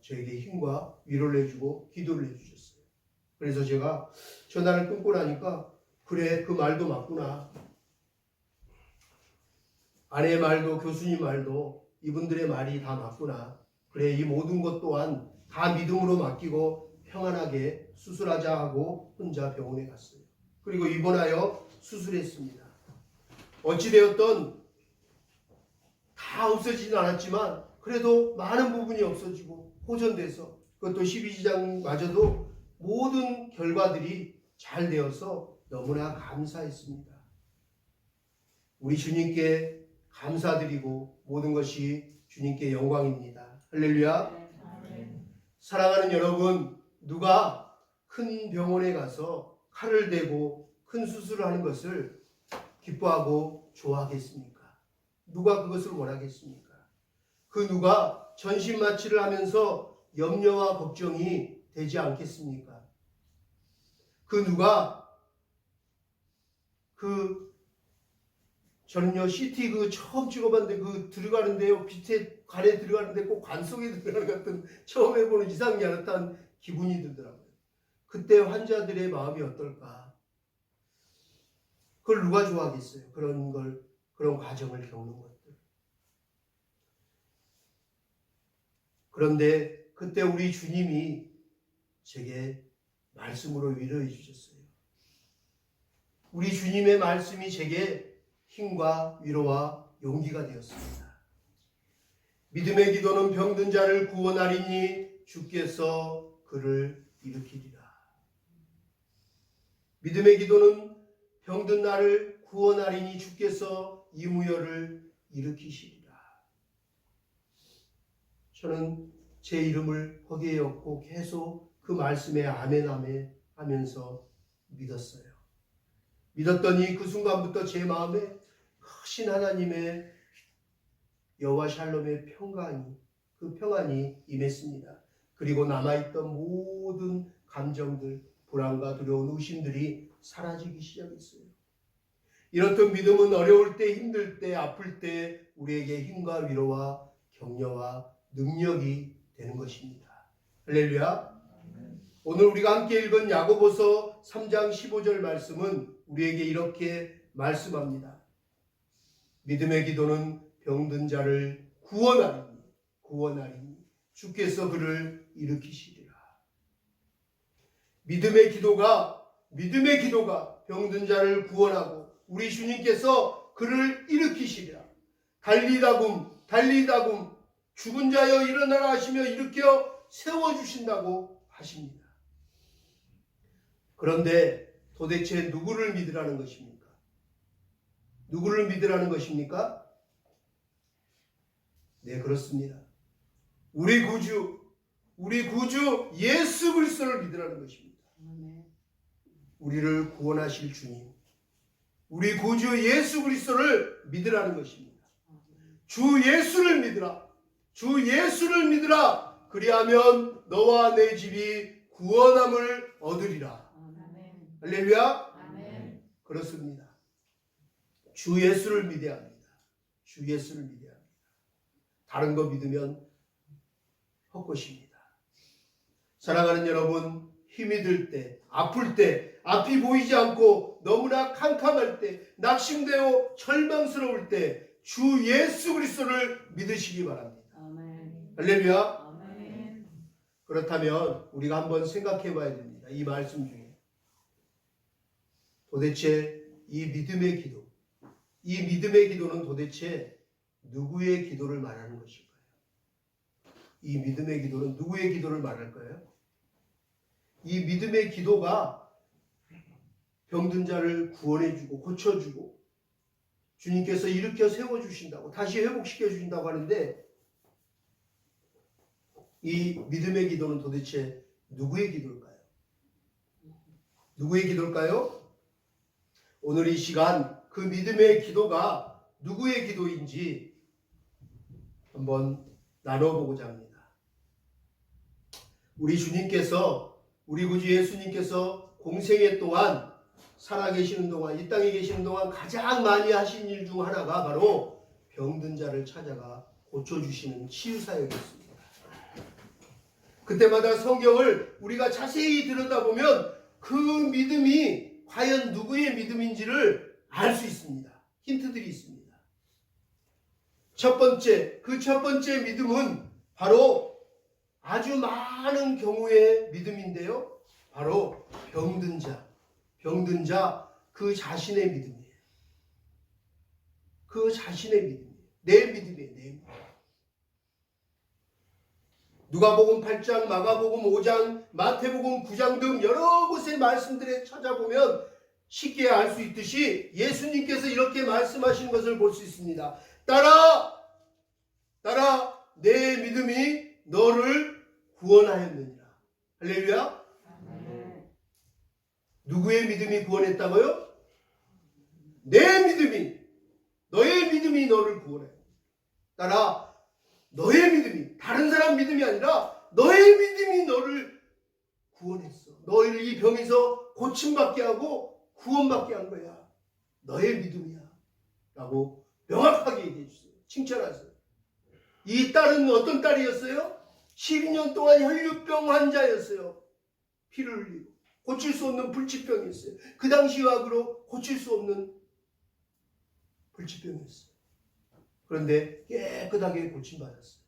저에게 힘과 위로를 해주고 기도를 해주셨어요. 그래서 제가 전화를 끊고 나니까 그래 그 말도 맞구나. 아내의 말도 교수님 말도 이분들의 말이 다 맞구나. 그래 이 모든 것 또한 다 믿음으로 맡기고 평안하게 수술하자 하고 혼자 병원에 갔어요. 그리고 입원하여 수술했습니다. 어찌되었던 다 없어지진 않았지만 그래도 많은 부분이 없어지고 호전돼서 그것도 12지장마저도 모든 결과들이 잘 되어서 너무나 감사했습니다. 우리 주님께 감사드리고 모든 것이 주님께 영광입니다. 할렐루야. 사랑하는 여러분, 누가 큰 병원에 가서 칼을 대고 큰 수술을 하는 것을 기뻐하고 좋아하겠습니까? 누가 그것을 원하겠습니까? 그 누가 전신마취를 하면서 염려와 걱정이 되지 않겠습니까? 그 누가 저는요 CT 처음 찍어봤는데 들어가는데요 빛에 관에 들어가는데 꼭 관 속에 들어가는 것 같은 처음 해보는 이상이 않았던 기분이 들더라고요. 그때 환자들의 마음이 어떨까? 그걸 누가 좋아하겠어요? 그런 과정을 겪는 것들. 그런데 그때 우리 주님이 제게 말씀으로 위로해 주셨어요. 우리 주님의 말씀이 제게 힘과 위로와 용기가 되었습니다. 믿음의 기도는 병든 자를 구원하리니 주께서 그를 일으키리라. 믿음의 기도는 병든 나를 구원하리니 주께서 이 무혈을 일으키시리라. 저는 제 이름을 거기에 엮고 계속 그 말씀에 아멘 아멘 하면서 믿었어요. 믿었더니 그 순간부터 제 마음에 크신 하나님의 여호와 샬롬의 그 평안이 임했습니다. 그리고 남아있던 모든 감정들, 불안과 두려운 의심들이 사라지기 시작했어요. 이렇듯 믿음은 어려울 때, 힘들 때, 아플 때 우리에게 힘과 위로와 격려와 능력이 되는 것입니다. 할렐루야. 오늘 우리가 함께 읽은 야고보서 3장 15절 말씀은 우리에게 이렇게 말씀합니다. 믿음의 기도는 병든 자를 구원하리니 주께서 그를 일으키시리라. 믿음의 기도가 병든 자를 구원하고 우리 주님께서 그를 일으키시리라. 달리다금 죽은 자여 일어나라 하시며 일으켜 세워주신다고 하십니다. 그런데 도대체 누구를 믿으라는 것입니까? 누구를 믿으라는 것입니까? 네, 그렇습니다. 우리 구주 예수 그리스도를 믿으라는 것입니다. 우리를 구원하실 주님, 우리 구주 예수 그리스도를 믿으라는 것입니다. 주 예수를 믿으라. 그리하면 너와 내 집이 구원함을 얻으리라. 할렐루야. 그렇습니다. 주 예수를 믿어야 합니다. 다른 거 믿으면 헛것입니다. 사랑하는 여러분, 힘이 들 때, 아플 때, 앞이 보이지 않고 너무나 캄캄할 때, 낙심되어 절망스러울 때 주 예수 그리스도를 믿으시기 바랍니다. 할렐루야. 그렇다면 우리가 한번 생각해 봐야 됩니다. 이 말씀 중에 도대체 이 믿음의 기도는 도대체 누구의 기도를 말하는 것일까요? 이 믿음의 기도는 누구의 기도를 말할까요? 이 믿음의 기도가 병든 자를 구원해주고 고쳐주고 주님께서 일으켜 세워주신다고, 다시 회복시켜 주신다고 하는데, 이 믿음의 기도는 도대체 누구의 기도일까요? 오늘 이 시간 그 믿음의 기도가 누구의 기도인지 한번 나눠보고자 합니다. 우리 구주 예수님께서 공생애 동안 살아계시는 동안, 이 땅에 계시는 동안 가장 많이 하신 일 중 하나가 바로 병든 자를 찾아가 고쳐주시는 치유사역이었습니다. 그때마다 성경을 우리가 자세히 들여다보면 그 믿음이 과연 누구의 믿음인지를 알 수 있습니다. 힌트들이 있습니다. 첫 번째 믿음은 바로 아주 많은 경우의 믿음인데요. 바로 병든 자 그 자신의 믿음이에요. 내 믿음이에요. 누가복음 8장, 마가복음 5장, 마태복음 9장 등 여러 곳의 말씀들에 찾아보면 쉽게 알 수 있듯이 예수님께서 이렇게 말씀하시는 것을 볼 수 있습니다. 따라 내 믿음이 너를 구원하였느니라. 할렐루야. 누구의 믿음이 구원했다고요? 너의 믿음이 너를 구원해. 따라 너의 믿음이, 다른 사람 믿음이 아니라 너의 믿음이 너를 구원했어. 너를 이 병에서 고침받게 하고 구원받게 한 거야. 너의 믿음이야. 라고 명확하게 얘기해 주세요. 칭찬하세요. 이 딸은 어떤 딸이었어요? 12년 동안 혈류병 환자였어요. 피를 흘리고 고칠 수 없는 불치병이었어요. 그 당시 의학으로 고칠 수 없는 불치병이었어요. 그런데 깨끗하게 고침받았어요.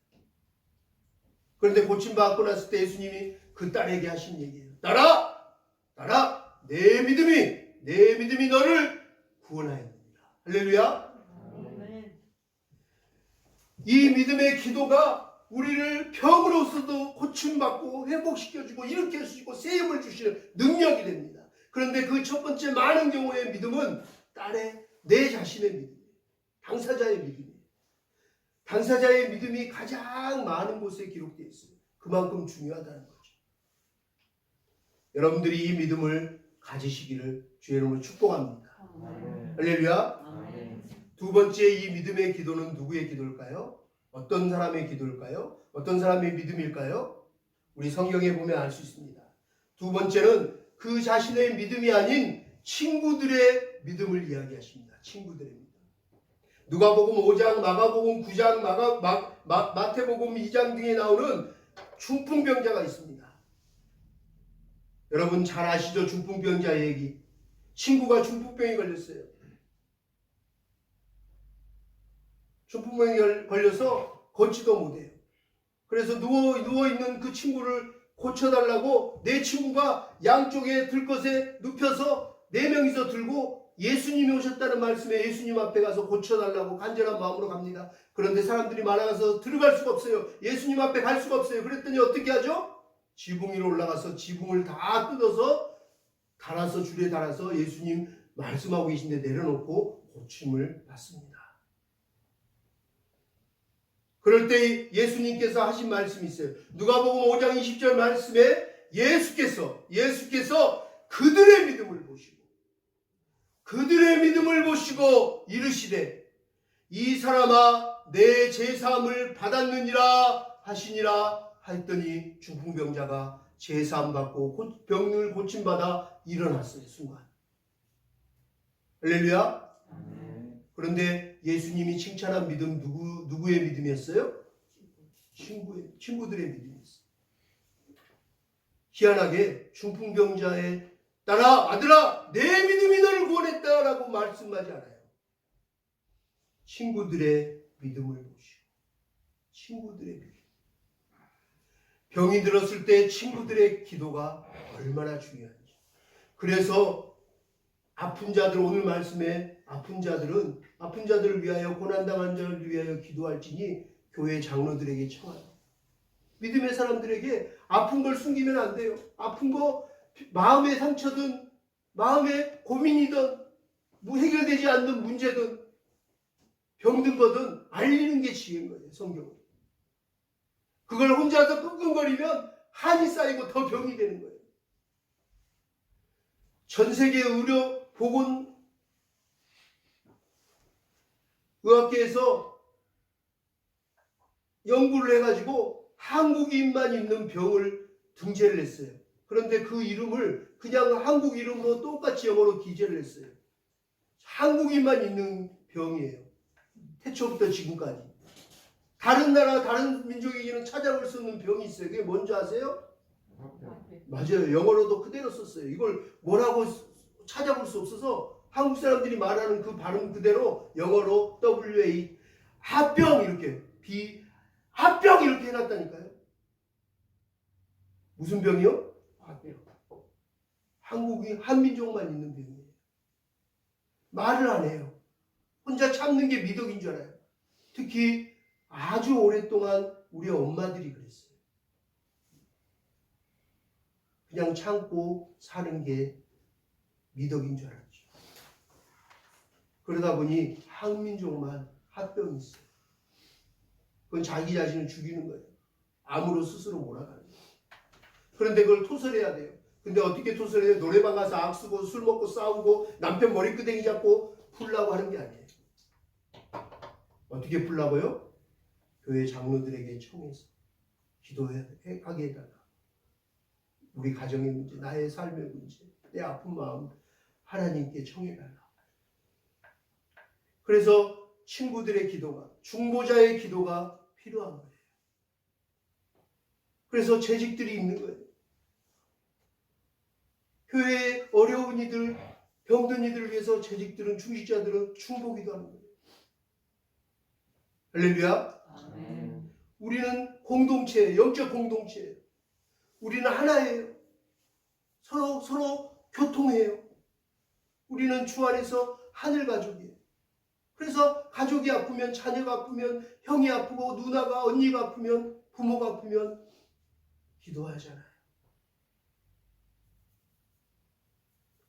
그런데 고침받고 났을 때 예수님이 그 딸에게 하신 얘기예요. 딸아, 내 믿음이 너를 구원하였느니라. 할렐루야. 이 믿음의 기도가 우리를 병으로서도 고침받고 회복시켜주고 일으켜 주시고 세임을 주시는 능력이 됩니다. 그런데 그 첫 번째 많은 경우의 믿음은 내 자신의 믿음이에요. 당사자의 믿음이에요. 당사자의 믿음이 가장 많은 곳에 기록되어 있어요. 그만큼 중요하다는 거죠. 여러분들이 이 믿음을 가지시기를 주의 이름으로 축복합니다. 할렐루야. 두 번째 이 믿음의 기도는 누구의 기도일까요? 어떤 사람의 기도일까요? 어떤 사람의 믿음일까요? 우리 성경에 보면 알 수 있습니다. 두 번째는 그 자신의 믿음이 아닌 친구들의 믿음을 이야기하십니다. 친구들의 믿음. 누가복음 5장, 마가복음 9장, 마태복음 2장 등에 나오는 중풍병자가 있습니다. 여러분 잘 아시죠? 중풍병자의 얘기. 친구가 중풍병에 걸렸어요. 중풍병에 걸려서 걷지도 못해요. 그래서 누워있는 그 친구를 고쳐달라고 내 친구가 양쪽에 들것에 눕혀서 4명이서 들고 예수님이 오셨다는 말씀에 예수님 앞에 가서 고쳐달라고 간절한 마음으로 갑니다. 그런데 사람들이 많아서 들어갈 수가 없어요. 예수님 앞에 갈 수가 없어요. 그랬더니 어떻게 하죠? 지붕 위로 올라가서 지붕을 다 뜯어서 달아서 줄에 달아서 예수님 말씀하고 계신데 내려놓고 고침을 받습니다. 그럴 때 예수님께서 하신 말씀이 있어요. 누가복음 5장 20절 말씀에 예수께서 그들의 믿음을 보시고 이르시되 이 사람아 내 제사함을 받았느니라 하시니라 했더니 중풍병자가 제사함 받고 병을 고침받아 일어났어요. 순간. 할렐루야. 그런데 예수님이 칭찬한 믿음 누구의 믿음이었어요? 친구들의 믿음이었어요. 희한하게 중풍병자의 딸아, 아들아, 내 믿음이 너를 구원했다라고 말씀하지 않아요. 친구들의 믿음을 보시고 친구들의 믿음. 병이 들었을 때 친구들의 기도가 얼마나 중요한지. 그래서 아픈 자들, 오늘 말씀에 아픈 자들을 위하여, 고난당한 자를 위하여 기도할지니 교회 장로들에게 청하라. 믿음의 사람들에게 아픈 걸 숨기면 안 돼요. 아픈 거 마음의 상처든 마음의 고민이든 해결되지 않는 문제든 병든 거든 알리는 게 지혜인 거예요. 성경은. 그걸 혼자서 끙끙거리면 한이 쌓이고 더 병이 되는 거예요. 전 세계 의료 보건 의학계에서 연구를 해가지고 한국인만 있는 병을 등재를 했어요. 그런데 그 이름을 그냥 한국 이름으로 똑같이 영어로 기재를 했어요. 한국인만 있는 병이에요. 태초부터 지금까지. 다른 나라, 다른 민족에게는 찾아볼 수 없는 병이 있어요. 그게 뭔지 아세요? 맞아요. 영어로도 그대로 썼어요. 이걸 뭐라고 찾아볼 수 없어서 한국 사람들이 말하는 그 발음 그대로 영어로 WA 합병 이렇게 합병 이렇게 해놨다니까요. 무슨 병이요? 합병. 한국이 한민족만 있는 병이에요. 말을 안 해요. 혼자 참는 게 미덕인 줄 알아요. 특히 아주 오랫동안 우리 엄마들이 그랬어요. 그냥 참고 사는 게 미덕인 줄 알았죠. 그러다 보니 한민족만 합병이 있어요. 그건 자기 자신을 죽이는 거예요. 암으로 스스로 몰아가는 거예요. 그런데 그걸 토설해야 돼요. 근데 어떻게 토설해요? 노래방 가서 악쓰고 술 먹고 싸우고 남편 머리끄댕이 잡고 풀라고 하는 게 아니에요. 어떻게 풀라고요? 교회 장로들에게 청해서 기도하게 해달라. 우리 가정의 문제, 나의 삶의 문제, 내 아픈 마음 하나님께 청해달라. 그래서 친구들의 기도가, 중보자의 기도가 필요한 거예요. 그래서 재직들이 있는 거예요. 교회에 어려운 이들, 병든 이들을 위해서 재직들은, 중직자들은 중보기도 하는 거예요. 할렐루야. 아멘. 우리는 공동체예요. 영적 공동체예요. 우리는 하나예요. 서로 교통해요. 우리는 주 안에서 하늘 가족이에요. 그래서 가족이 아프면, 자녀가 아프면, 형이 아프고 누나가, 언니가 아프면, 부모가 아프면 기도하잖아요.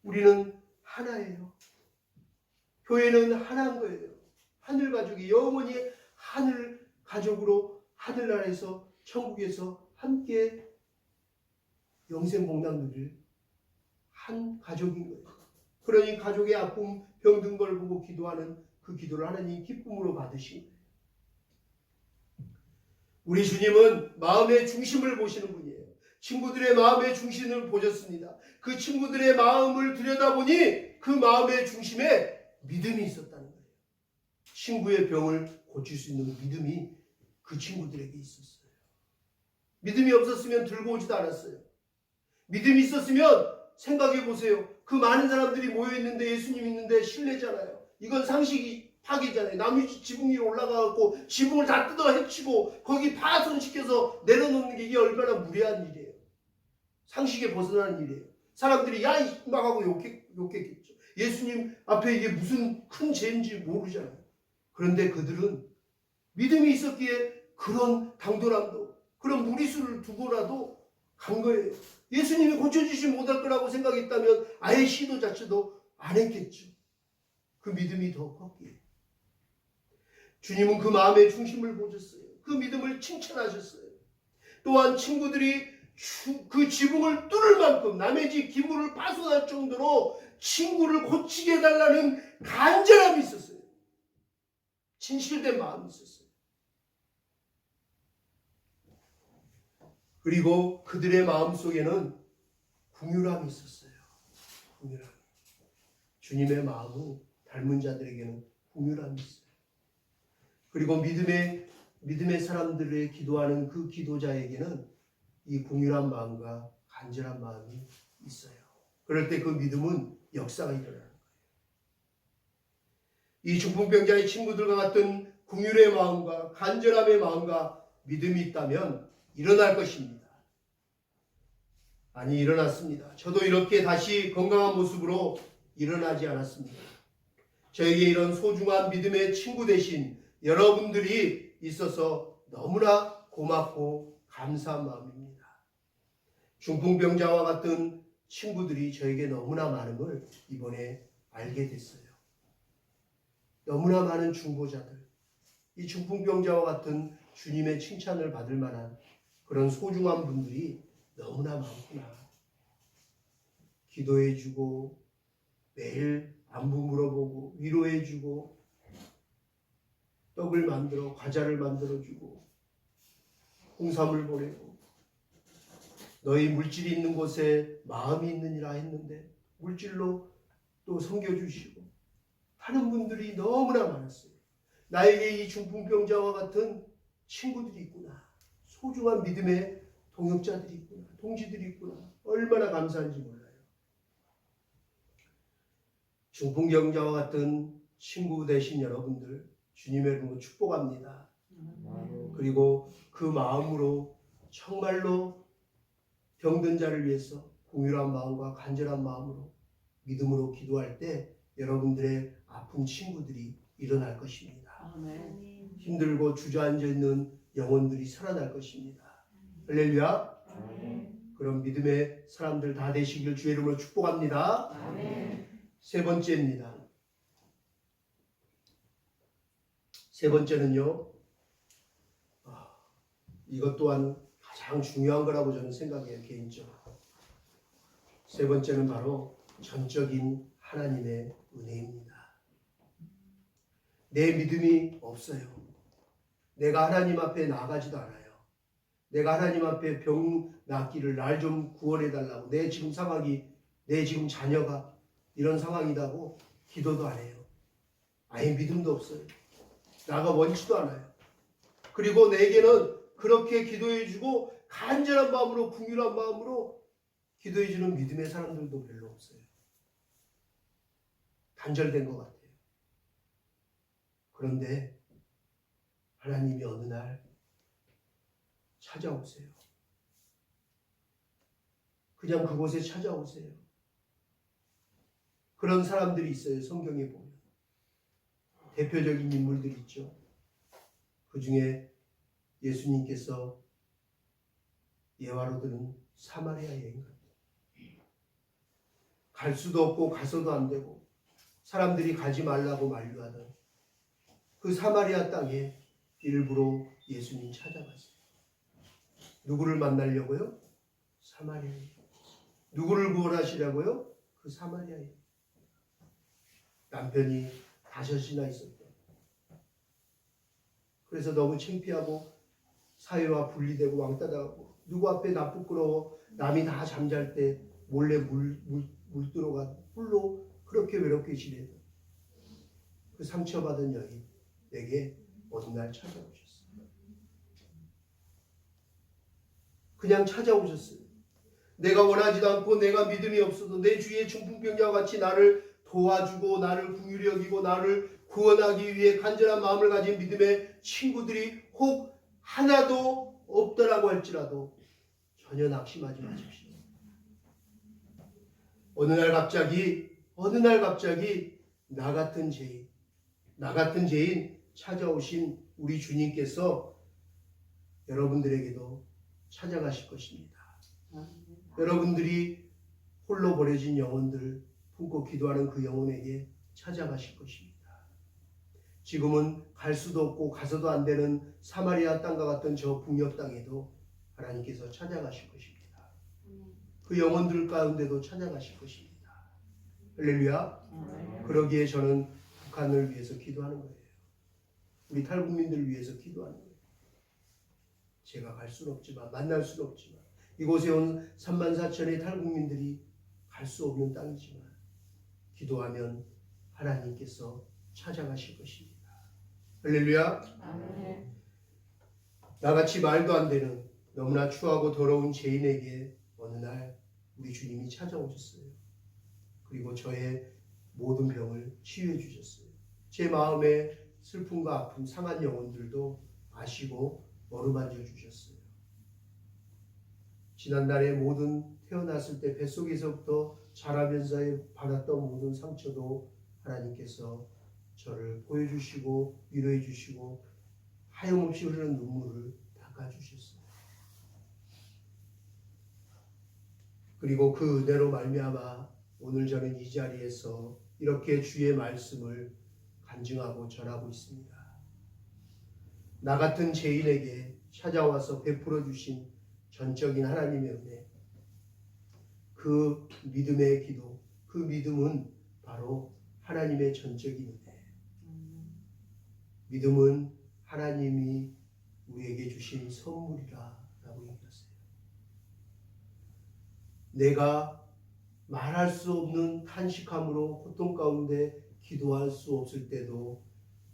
우리는 하나예요. 교회는 하나인 거예요. 하늘 가족이 영원히 하늘 가족으로 하늘나라에서, 천국에서 함께 영생 복락 누릴 한 가족인 거예요. 그러니 가족의 아픔, 병든 걸 보고 기도하는 그 기도를 하나님 기쁨으로 받으신 거예요. 우리 주님은 마음의 중심을 보시는 분이에요. 친구들의 마음의 중심을 보셨습니다. 그 친구들의 마음을 들여다보니 그 마음의 중심에 믿음이 있었다는 거예요. 친구의 병을 고칠 수 있는 믿음이 그 친구들에게 있었어요. 믿음이 없었으면 들고 오지도 않았어요. 믿음이 있었으면 생각해 보세요. 그 많은 사람들이 모여있는데 예수님 있는데 실례잖아요. 이건 상식이 파괴잖아요. 남의 지붕 위로 올라가고 지붕을 다 뜯어 헤치고 거기 파손시켜서 내려놓는 게 이게 얼마나 무례한 일이에요. 상식에 벗어나는 일이에요. 사람들이 야 막 하고 욕했겠죠. 예수님 앞에 이게 무슨 큰 죄인지 모르잖아요. 그런데 그들은 믿음이 있었기에 그런 당돌함도, 그런 무리수를 두고라도 간 거예요. 예수님이 고쳐주지 못할 거라고 생각했다면 아예 시도 자체도 안 했겠죠. 그 믿음이 더 컸기에. 주님은 그 마음의 중심을 보셨어요. 그 믿음을 칭찬하셨어요. 또한 친구들이 그 지붕을 뚫을 만큼 남의 집 기물을 파손할 정도로 친구를 고치게 해달라는 간절함이 있었어요. 진실된 마음이 있었어요. 그리고 그들의 마음속에는 긍휼함이 있었어요. 긍휼함. 주님의 마음은 닮은 자들에게는 긍휼함이 있어요. 그리고 믿음의 사람들을 기도하는 그 기도자에게는 이 긍휼한 마음과 간절한 마음이 있어요. 그럴 때 그 믿음은 역사가 일어나는 거예요. 이 중풍병자의 친구들과 같은 긍휼의 마음과 간절함의 마음과 믿음이 있다면 일어날 것입니다. 아니, 일어났습니다. 저도 이렇게 다시 건강한 모습으로 일어나지 않았습니다. 저에게 이런 소중한 믿음의 친구 되신 여러분들이 있어서 너무나 고맙고 감사한 마음입니다. 중풍병자와 같은 친구들이 저에게 너무나 많음을 이번에 알게 됐어요. 너무나 많은 중보자들, 이 중풍병자와 같은 주님의 칭찬을 받을 만한 그런 소중한 분들이 너무나 많구나. 기도해주고 매일 안부 물어보고 위로해주고 떡을 만들어 과자를 만들어주고 홍삼을 보내고 너희 물질이 있는 곳에 마음이 있느니라 했는데 물질로 또 섬겨주시고 하는 분들이 너무나 많았어요. 나에게 이 중풍병자와 같은 친구들이 있구나. 소중한 믿음의 동역자들이 있구나. 동지들이 있구나. 얼마나 감사한지 몰라요. 중풍병자와 같은 친구 되신 여러분들 주님의 이름으로 축복합니다. 그리고 그 마음으로 정말로 병든 자를 위해서 긍휼한 마음과 간절한 마음으로 믿음으로 기도할 때 여러분들의 아픈 친구들이 일어날 것입니다. 아멘. 힘들고 주저앉아 있는 영혼들이 살아날 것입니다. 할렐루야. 아멘. 그런 믿음의 사람들 다 되시길 주의 이름으로 축복합니다. 아멘. 세 번째입니다. 세 번째는요, 이것 또한 가장 중요한 거라고 저는 생각해요, 개인적으로. 세 번째는 바로 전적인 하나님의 은혜입니다. 내 믿음이 없어요. 내가 하나님 앞에 나가지도 않아요. 내가 하나님 앞에 병 낫기를 날 좀 구원해 달라고, 내 지금 상황이, 내 지금 자녀가 이런 상황이라고 기도도 안 해요. 아예 믿음도 없어요. 나가 원치도 않아요. 그리고 내게는 그렇게 기도해주고 간절한 마음으로, 긍휼한 마음으로 기도해주는 믿음의 사람들도 별로 없어요. 단절된 것 같아요. 그런데 하나님이 어느 날 찾아오세요. 그냥 그곳에 찾아오세요. 그런 사람들이 있어요. 성경에 보면 대표적인 인물들이 있죠. 그 중에 예수님께서 예화로 드는 사마리아 여인, 갈 수도 없고 가서도 안 되고 사람들이 가지 말라고 만류하던 그 사마리아 땅에 일부러 예수님 찾아갔어요. 누구를 만나려고요? 사마리아인. 누구를 구원하시려고요? 그 사마리아인. 남편이 5이나 있었대. 그래서 너무 창피하고 사회와 분리되고 왕따 당하고, 누구 앞에 나 부끄러워, 남이 다 잠잘 때 몰래 물 들어가 뿔로 그렇게 외롭게 지내던 그 상처받은 여인 내게 어느 날 찾아오셨어요. 그냥 찾아오셨어요. 내가 원하지도 않고 내가 믿음이 없어도 내 주위의 중풍병자와 같이 나를 도와주고 나를 긍휼히 여기고 나를 구원하기 위해 간절한 마음을 가진 믿음의 친구들이 혹 하나도 없더라고 할지라도 전혀 낙심하지 마십시오. 어느 날 갑자기 나 같은 죄인 찾아오신 우리 주님께서 여러분들에게도 찾아가실 것입니다. 여러분들이 홀로 버려진 영혼들 품고 기도하는 그 영혼에게 찾아가실 것입니다. 지금은 갈 수도 없고 가서도 안 되는 사마리아 땅과 같은 저 북녘 땅에도 하나님께서 찾아가실 것입니다. 그 영혼들 가운데도 찾아가실 것입니다. 할렐루야. 그러기에 저는 북한을 위해서 기도하는 거예요. 우리 탈북민들을 위해서 기도하는 거예요. 제가 갈 수는 없지만, 만날 수는 없지만, 이곳에 온 34,000의 탈북민들이 갈 수 없는 땅이지만 기도하면 하나님께서 찾아가실 것입니다. 할렐루야. 아멘. 나같이 말도 안 되는 너무나 추하고 더러운 죄인에게 어느 날 우리 주님이 찾아오셨어요. 그리고 저의 모든 병을 치유해 주셨어요. 제 마음의 슬픔과 아픔, 상한 영혼들도 아시고 어루만져 주셨어요. 지난날의 모든 태어났을 때 뱃속에서부터 자라면서의 받았던 모든 상처도 하나님께서 저를 보여주시고 위로해 주시고 하염없이 흐르는 눈물을 닦아주셨어요. 그리고 그 은혜로 말미암아 오늘 저는 이 자리에서 이렇게 주의 말씀을 간증하고 전하고 있습니다. 나 같은 죄인에게 찾아와서 베풀어 주신 전적인 하나님의 은혜, 그 믿음의 기도, 그 믿음은 바로 하나님의 전적인 은혜. 믿음은 하나님이 우리에게 주신 선물이라고 얘기했어요. 내가 말할 수 없는 탄식함으로 고통 가운데 기도할 수 없을 때도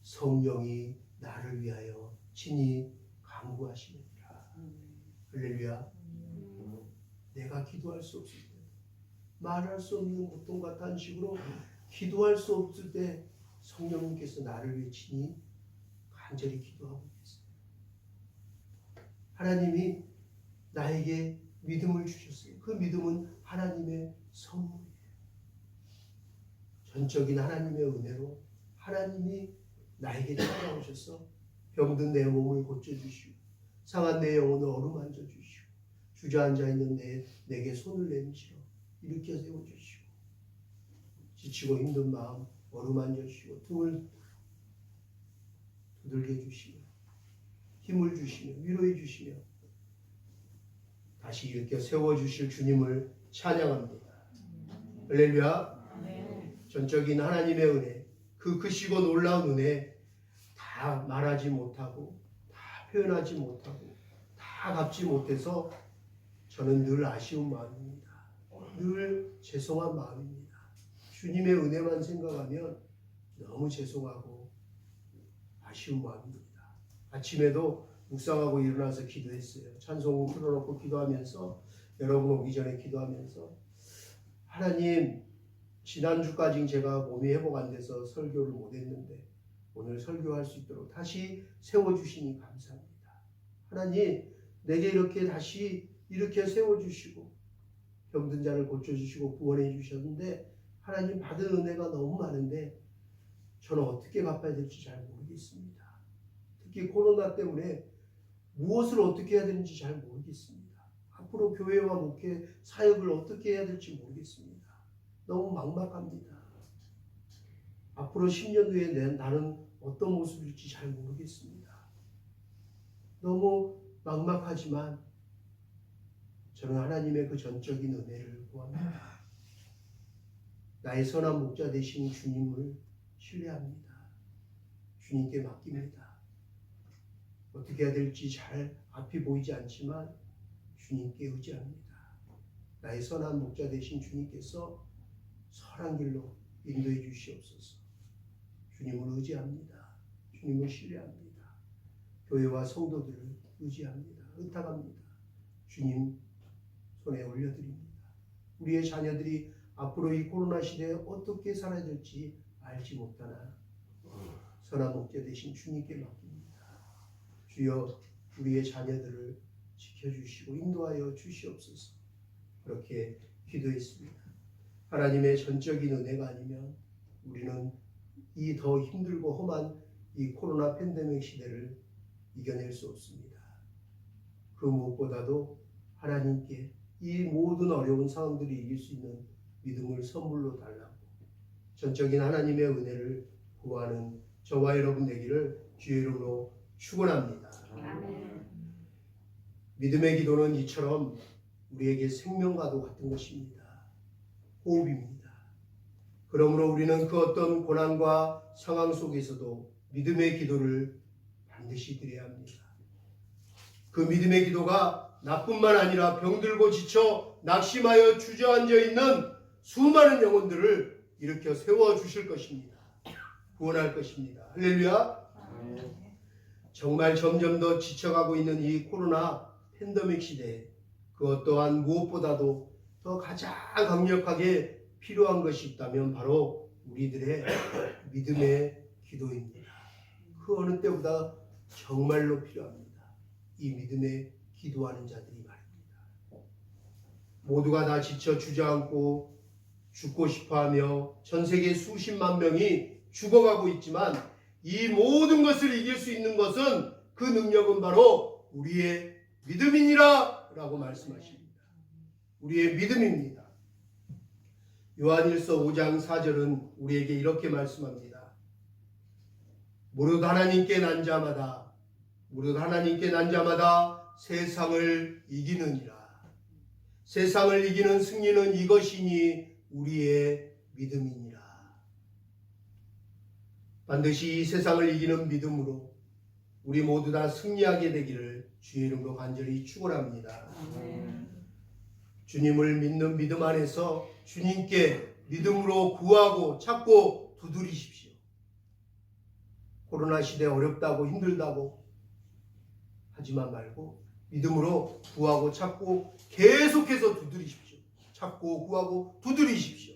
성령이 나를 위하여 친히 간구하시느니라. 할렐루야. 내가 기도할 수 없을 때, 말할 수 없는 고통과 탄식으로 기도할 수 없을 때 성령님께서 나를 위해 친히 간절히 기도하고 계세요. 하나님이 나에게 믿음을 주셨어요. 그 믿음은 하나님의 선물이에요. 전적인 하나님의 은혜로 하나님이 나에게 찾아오셔서 병든 내 몸을 고쳐주시고 상한 내 영혼을 어루만져 주시고 주저앉아 있는 내게 손을 내미시어 일으켜 세워주시고 지치고 힘든 마음 어루만져 주시고 등을 두들겨 주시며 힘을 주시며 위로해 주시며 다시 일으켜 세워주실 주님을 찬양합니다. 할렐루야. 전적인 하나님의 은혜, 그 크시고 놀라운 은혜 다 말하지 못하고 다 표현하지 못하고 다 갚지 못해서 저는 늘 아쉬운 마음입니다. 늘 죄송한 마음입니다. 주님의 은혜만 생각하면 너무 죄송하고 아쉬운 마음입니다. 아침에도 묵상하고 일어나서 기도했어요. 찬송을 틀어놓고 기도하면서, 여러분 오기 전에 기도하면서, 하나님, 지난주까지 제가 몸이 회복 안 돼서 설교를 못했는데 오늘 설교할 수 있도록 다시 세워주시니 감사합니다. 하나님, 내게 이렇게 다시 이렇게 세워주시고 병든 자를 고쳐주시고 구원해 주셨는데, 하나님 받은 은혜가 너무 많은데 저는 어떻게 갚아야 될지 잘 모르겠습니다. 특히 코로나 때문에 무엇을 어떻게 해야 되는지 잘 모르겠습니다. 앞으로 교회와 목회 사역을 어떻게 해야 될지 모르겠습니다. 너무 막막합니다. 앞으로 10년 후에 나는 어떤 모습일지 잘 모르겠습니다. 너무 막막하지만 저는 하나님의 그 전적인 은혜를 구합니다. 나의 선한 목자 되신 주님을 신뢰합니다. 주님께 맡깁니다. 어떻게 해야 될지 잘 앞이 보이지 않지만 주님께 의지합니다. 나의 선한 목자 되신 주님께서 선한 길로 인도해 주시옵소서. 주님을 의지합니다. 주님을 신뢰합니다. 교회와 성도들을 의지합니다. 의탁합니다. 주님 손에 올려드립니다. 우리의 자녀들이 앞으로 이 코로나 시대에 어떻게 살아야 될지 알지 못하나 선한 목자 되신 주님께 맡깁니다. 주여, 우리의 자녀들을 지켜주시고 인도하여 주시옵소서. 그렇게 기도했습니다. 하나님의 전적인 은혜가 아니면 우리는 이 더 힘들고 험한 이 코로나 팬데믹 시대를 이겨낼 수 없습니다. 그 무엇보다도 하나님께 이 모든 어려운 상황들을 이길 수 있는 믿음을 선물로 달라고 전적인 하나님의 은혜를 구하는 저와 여러분 되기를 주의 이름으로 축원합니다. 아멘. 믿음의 기도는 이처럼 우리에게 생명과도 같은 것입니다. 호흡입니다. 그러므로 우리는 그 어떤 고난과 상황 속에서도 믿음의 기도를 반드시 드려야 합니다. 그 믿음의 기도가 나뿐만 아니라 병들고 지쳐 낙심하여 주저앉아 있는 수많은 영혼들을 일으켜 세워주실 것입니다. 구원할 것입니다. 할렐루야. 정말 점점 더 지쳐가고 있는 이 코로나 팬데믹 시대에 그 어떠한 무엇보다도 더 가장 강력하게 필요한 것이 있다면 바로 우리들의 믿음의 기도입니다. 그 어느 때보다 정말로 필요합니다. 이 믿음의 기도하는 자들이 말입니다. 모두가 다 지쳐 주저앉고 죽고 싶어하며 전 세계 수십만 명이 죽어가고 있지만 이 모든 것을 이길 수 있는 것은 그 능력은 바로 우리의 믿음이니라 라고 말씀하십니다. 우리의 믿음입니다. 요한일서 5장 4절은 우리에게 이렇게 말씀합니다. 무릇 하나님께 난 자마다 세상을 이기느니라. 세상을 이기는 승리는 이것이니 우리의 믿음이니라. 반드시 이 세상을 이기는 믿음으로 우리 모두 다 승리하게 되기를 주의 이름으로 간절히 축원합니다. 주님을 믿는 믿음 안에서 주님께 믿음으로 구하고 찾고 두드리십시오. 코로나 시대 어렵다고 힘들다고 하지만 말고 믿음으로 구하고 찾고 계속해서 두드리십시오. 찾고 구하고 두드리십시오.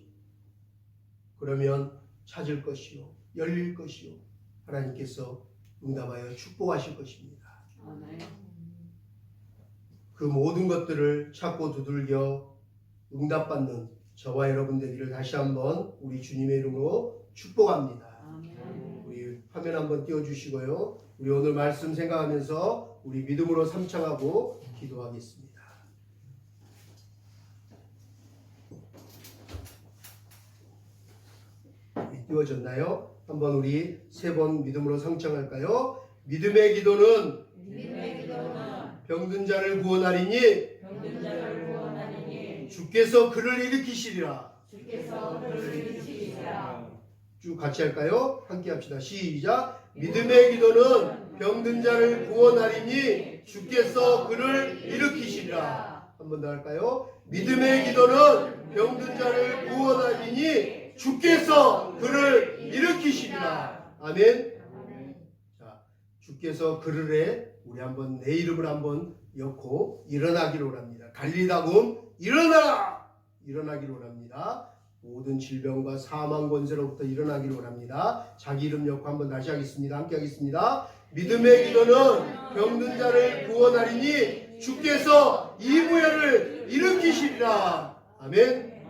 그러면 찾을 것이요 열릴 것이요 하나님께서 응답하여 축복하실 것입니다. 그 모든 것들을 찾고 두들겨 응답받는 저와 여러분 되기를 다시 한번 우리 주님의 이름으로 축복합니다. 우리 화면 한번 띄워주시고요. 우리 오늘 말씀 생각하면서 우리 믿음으로 삼창하고 기도하겠습니다. 띄워졌나요? 한번 우리 세 번 믿음으로 상창할까요? 믿음의 기도는 병든 자를 구원하리니 주께서 그를 일으키시리라. 쭉 같이 할까요? 함께 합시다. 시작. 믿음의 기도는 병든 자를 구원하리니 주께서 그를 일으키시리라. 한 번 더 할까요? 믿음의 기도는 병든 자를 구원하리니 주께서 그를 일으키시리라. 아멘. 자, 주께서 그를 해 우리 한번 내 이름을 한번 엮고 일어나기를 원합니다. 갈리다금 일어나라! 일어나기를 원합니다. 모든 질병과 사망 권세로부터 일어나기를 원합니다. 자기 이름 엮고 한번 다시 하겠습니다. 함께 하겠습니다. 믿음의 기도는 병든 자를 구원하리니 주께서 이 부여를 일으키시리라. 아멘.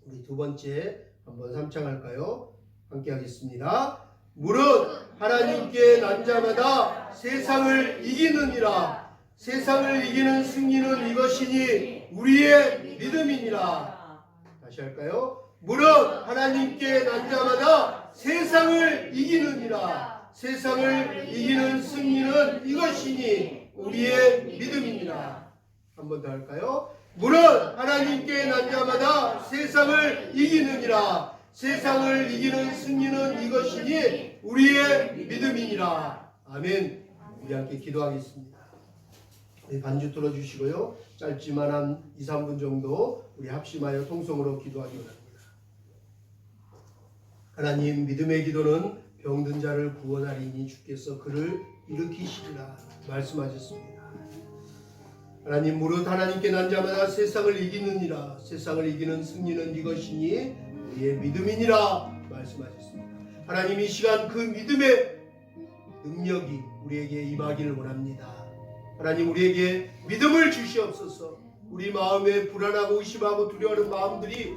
우리 두 번째 한번 삼창할까요? 함께 하겠습니다. 무릇 하나님께 난 자마다 세상을 이기느니라. 세상을 이기는 승리는 이것이니 우리의 믿음이니라. 다시 할까요? 무릇 하나님께 난 자마다 세상을 이기느니라. 세상을 이기는 승리는 이것이니 우리의 믿음이니라. 한 번 더 할까요? 무릇 하나님께 난 자마다 세상을 이기느니라. 세상을 이기는 승리는 이것이니 우리의 믿음이니라. 아멘. 우리 함께 기도하겠습니다. 우리 반주 들어주시고요. 짧지만 한 2, 3분 정도 우리 합심하여 통성으로 기도하기 원합니다. 하나님, 믿음의 기도는 병든 자를 구원하리니 주께서 그를 일으키시리라 말씀하셨습니다. 하나님, 무릇 하나님께 난 자마다 세상을 이기느니라. 세상을 이기는 승리는 이것이니 우리의 믿음이니라 말씀하셨습니다. 하나님, 이 시간 그 믿음의 능력이 우리에게 임하기를 원합니다. 하나님, 우리에게 믿음을 주시옵소서. 우리 마음에 불안하고 의심하고 두려워하는 마음들이